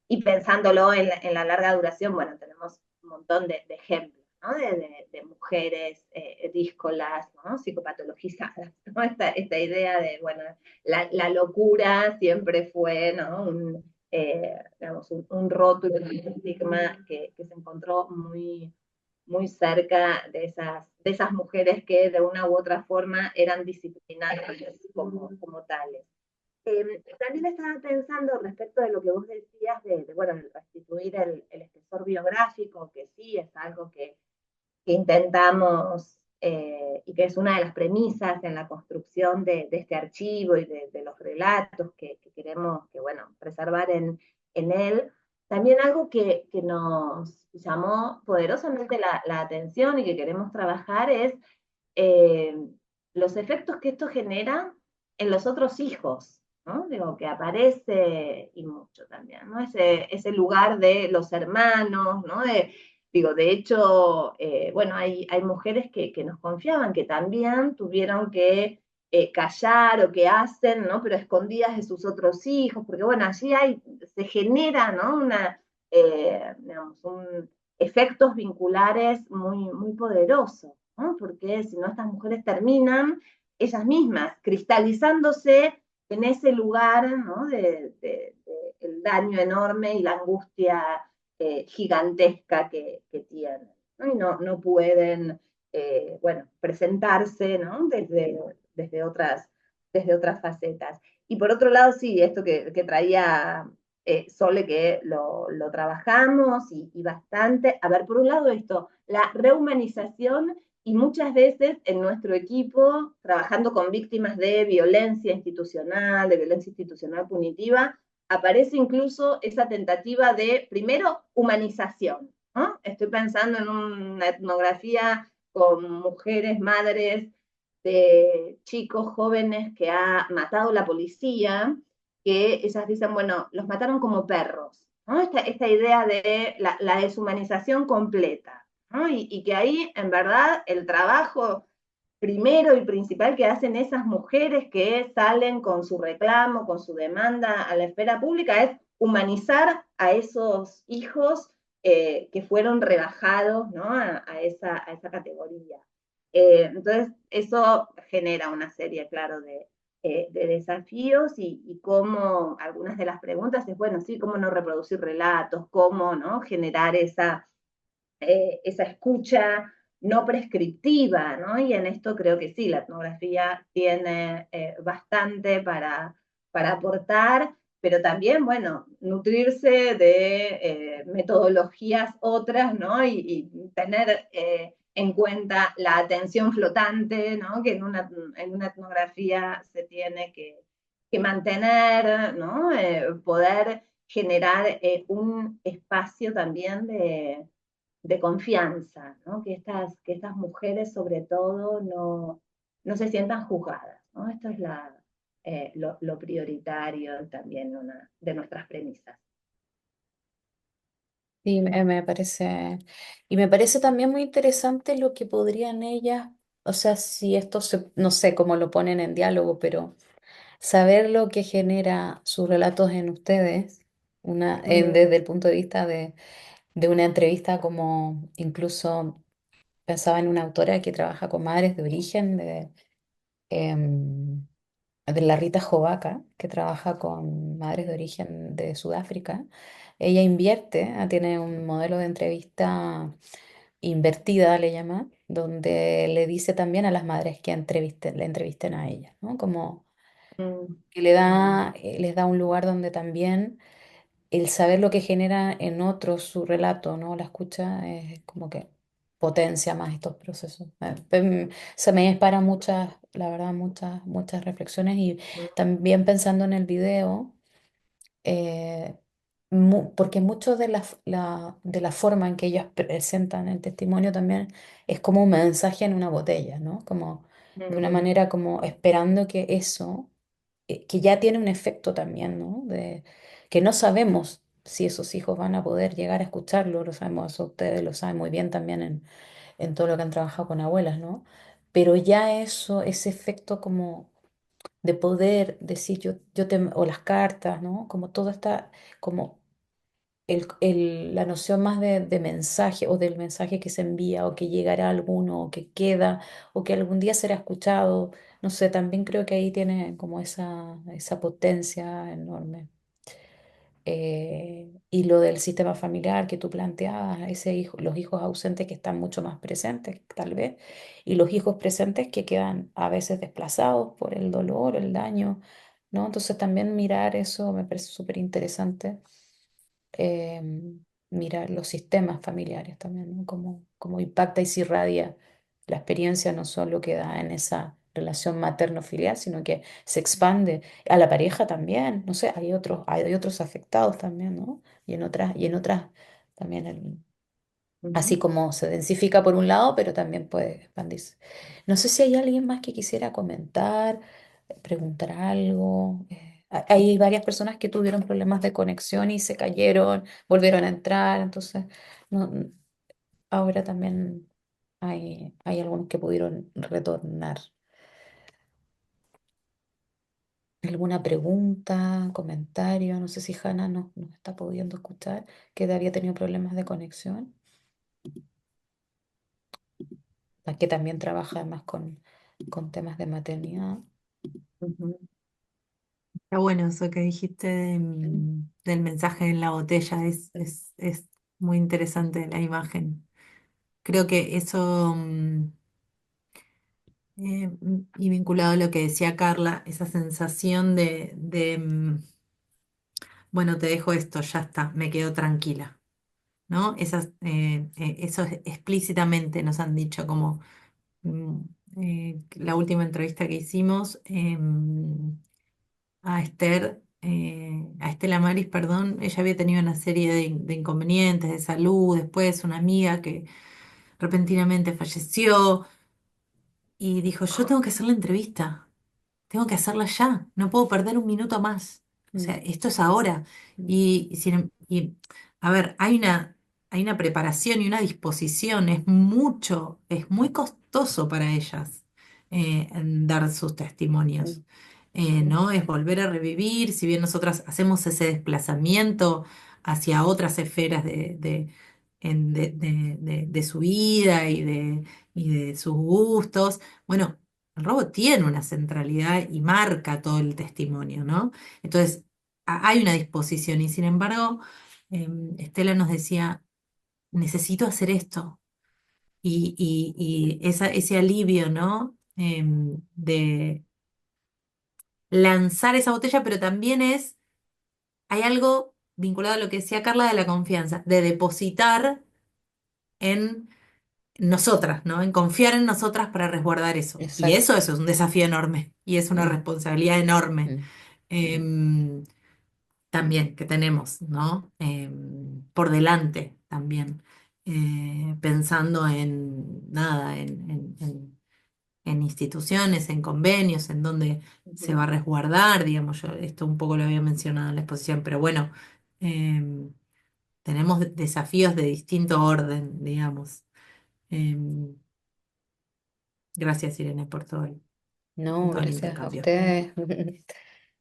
y pensándolo en la larga duración, bueno, tenemos un montón de ejemplos, ¿no? De mujeres díscolas, ¿no?, psicopatologizadas, ¿no? Esta idea de, bueno, la locura siempre fue, ¿no?, digamos, un rótulo, un estigma que se encontró muy cerca de esas mujeres que de una u otra forma eran disciplinadas como tales. También estaba pensando respecto de lo que vos decías bueno, restituir el espesor biográfico, que sí es algo que intentamos y que es una de las premisas en la construcción de este archivo y de los relatos que queremos que, bueno, preservar en él. También algo que nos llamó poderosamente la atención y que queremos trabajar es eh, los efectos que esto genera en los otros hijos, ¿no? Digo, que aparece y mucho también, ¿no? Ese lugar de los hermanos, ¿no? Digo, de hecho, bueno, hay mujeres que nos confiaban que también tuvieron que callar o que hacen, ¿no? Pero escondidas de sus otros hijos, porque bueno, allí se genera, ¿no? Digamos, efectos vinculares muy poderosos, ¿no? Porque si no, estas mujeres terminan ellas mismas cristalizándose en ese lugar, ¿no? El daño enorme y la angustia gigantesca que tienen, ¿no? Y no pueden, bueno, presentarse, ¿no? Desde otras facetas. Y por otro lado, sí, esto que traía Sole, que lo trabajamos y bastante. A ver, por un lado esto, la rehumanización y muchas veces en nuestro equipo, trabajando con víctimas de violencia institucional punitiva, aparece incluso esa tentativa de, primero, humanización, ¿no? Estoy pensando en una etnografía con mujeres, madres de chicos jóvenes que ha matado la policía, que ellas dicen, bueno, los mataron como perros, ¿no? Esta idea de la deshumanización completa, ¿no? Y que ahí, en verdad, el trabajo primero y principal que hacen esas mujeres que salen con su reclamo, con su demanda a la esfera pública, es humanizar a esos hijos que fueron rebajados, ¿no? A esa categoría. Entonces, eso genera una serie, claro, de desafíos y cómo algunas de las preguntas es, bueno, sí, cómo no reproducir relatos, cómo, ¿no? Generar esa escucha no prescriptiva, ¿no? Y en esto creo que sí, la etnografía tiene bastante para aportar, pero también, bueno, nutrirse de metodologías otras, ¿no? Y tener en cuenta la atención flotante, ¿no? Que en una etnografía se tiene que mantener, ¿no? Poder generar un espacio también de confianza, ¿no? Que estas mujeres sobre todo no se sientan juzgadas, ¿no? Esto es lo prioritario también una de nuestras premisas. Sí, me parece, y me parece también muy interesante lo que podrían ellas, o sea, si esto no sé cómo lo ponen en diálogo, pero saber lo que genera sus relatos en ustedes, desde el punto de vista de una entrevista como incluso pensaba en una autora que trabaja con madres de origen em, de la Rita Jovaca, que trabaja con madres de origen de Sudáfrica. Ella invierte, tiene un modelo de entrevista invertida, le llama, donde le dice también a las madres que le entrevisten a ella, ¿no? Como Mm, que les da un lugar donde también el saber lo que genera en otros su relato, ¿no? La escucha es como que potencia más estos procesos. Se me dispara muchas, la verdad, muchas reflexiones y mm, también pensando en el video, eh, porque mucho de la forma en que ellos presentan el testimonio también es como un mensaje en una botella, ¿no? Como de una mm, manera como esperando que eso que ya tiene un efecto también, ¿no? De que no sabemos si esos hijos van a poder llegar a escucharlo, lo sabemos, eso ustedes lo saben muy bien también en todo lo que han trabajado con abuelas, ¿no? Pero ya eso, ese efecto como de poder decir o las cartas, ¿no? Como todo está, como la noción más de mensaje o del mensaje que se envía o que llegará a alguno o que queda o que algún día será escuchado. No sé, también creo que ahí tiene como esa potencia enorme. Y lo del sistema familiar que tú planteabas, los hijos ausentes que están mucho más presentes, tal vez, y los hijos presentes que quedan a veces desplazados por el dolor, el daño. ¿no? Entonces también mirar eso me parece súper interesante, eh, mirar los sistemas familiares también, ¿no? Cómo impacta y se irradia la experiencia, no solo queda en esa relación materno-filial, sino que se expande a la pareja también, no sé, hay otros afectados también, ¿no? Y en otras también así Ujú. como se densifica por un lado, pero también puede expandirse. No sé si hay alguien más que quisiera comentar, preguntar algo. Hay varias personas que tuvieron problemas de conexión y se cayeron, volvieron a entrar, entonces no, ahora también hay algunos que pudieron retornar. ¿Alguna pregunta, comentario? No sé si Hanna nos está pudiendo escuchar, que había tenido problemas de conexión, la que también trabaja además con temas de maternidad. Ujú. Está bueno eso que dijiste del mensaje en la botella, es muy interesante la imagen. Creo que eso, y vinculado a lo que decía Carla, esa sensación bueno, te dejo esto, ya está, me quedo tranquila, ¿no? Eso explícitamente nos han dicho, como mm, la última entrevista que hicimos a Esther, a Estela Maris, perdón, ella había tenido una serie de inconvenientes de salud, después una amiga que repentinamente falleció y dijo, yo tengo que hacer la entrevista. Tengo que hacerla ya, no puedo perder un minuto más. O sea, Mm, esto es ahora. mm, Y, a ver, hay una preparación y una disposición, es muy costoso para ellas en dar sus testimonios. mm, ¿No? Es volver a revivir, si bien nosotras hacemos ese desplazamiento hacia otras esferas de su vida y de sus gustos. Bueno, el robo tiene una centralidad y marca todo el testimonio, ¿no? Entonces, hay una disposición y sin embargo, Estela nos decía, necesito hacer esto. Y ese alivio, ¿no? De lanzar esa botella, pero también hay algo vinculado a lo que decía Carla de la confianza, de depositar en nosotras, ¿no? En confiar en nosotras para resguardar eso. Y exacto. eso es un desafío enorme y es una Mm, responsabilidad enorme. mm, em, También que tenemos, ¿no? Por delante también, pensando en nada, en instituciones, en convenios, en donde se Ujú. va a resguardar, digamos, yo esto un poco lo había mencionado en la exposición, pero bueno, em, tenemos desafíos de distinto orden, digamos. Em, Gracias, Irene, No, todo el gracias a intercambio. ustedes.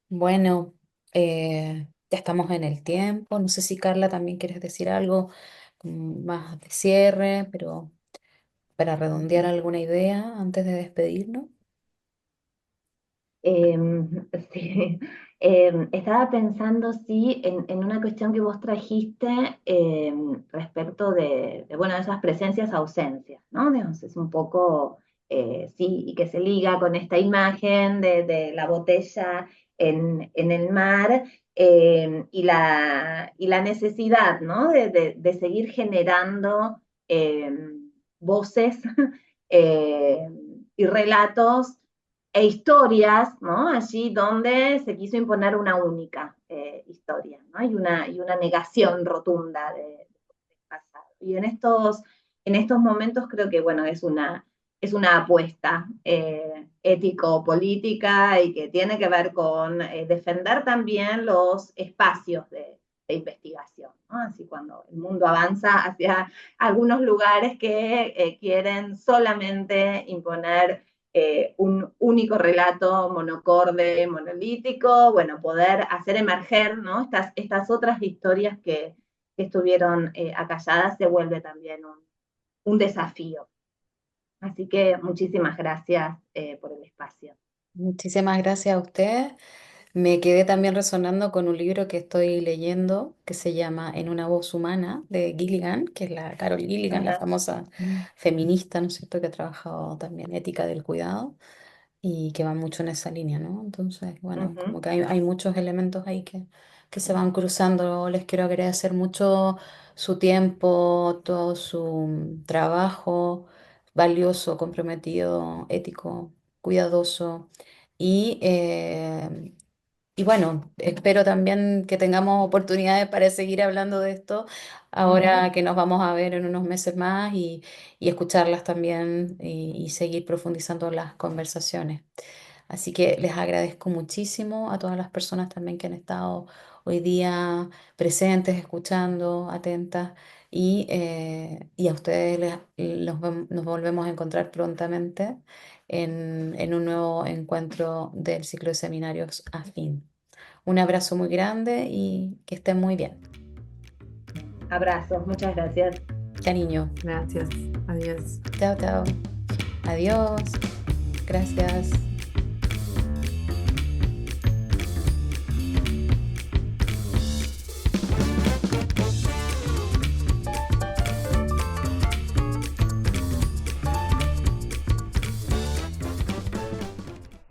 Bueno, ya estamos en el tiempo. No sé si Carla también quieres decir algo más de cierre, pero para redondear alguna idea antes de despedirnos. Sí, estaba pensando, sí, en una cuestión que vos trajiste respecto bueno, esas presencias-ausencias, ¿no? Digamos, es un poco, sí, y que se liga con esta imagen de la botella en el mar y la necesidad, ¿no? De seguir generando voces eh, y relatos e historias, ¿no? Allí donde se quiso imponer una única historia, ¿no? Y una negación rotunda del pasado. Y en estos momentos creo que, bueno, es una apuesta ético-política y que tiene que ver con defender también los espacios de investigación, ¿no? Así cuando el mundo avanza hacia algunos lugares que quieren solamente imponer un único relato monocorde, monolítico, bueno, poder hacer emerger, ¿no? Estas otras historias que estuvieron acalladas se vuelve también un desafío. Así que muchísimas gracias por el espacio. Muchísimas gracias a ustedes. Me quedé también resonando con un libro que estoy leyendo que se llama En una voz humana de Gilligan, que es la Carol Gilligan, la Ajá. famosa feminista, ¿no es cierto?, que ha trabajado también ética del cuidado. y que van mucho en esa línea, ¿no? Entonces, bueno, Ujú. como que hay muchos elementos ahí que se van cruzando. Les quiero agradecer mucho su tiempo, todo su trabajo valioso, comprometido, ético, cuidadoso. Y, eh, y bueno, espero también que tengamos oportunidades para seguir hablando de esto Ujú. ahora que nos vamos a ver en unos meses más y escucharlas también y seguir profundizando las conversaciones. Así que les agradezco muchísimo a todas las personas también que han estado hoy día presentes, escuchando, atentas y a ustedes nos volvemos a encontrar prontamente en un nuevo encuentro del ciclo de seminarios afín. Un abrazo muy grande y que estén muy bien. Abrazos, muchas gracias. Cariño. Gracias. Adiós. Chao, chao. Adiós. Gracias.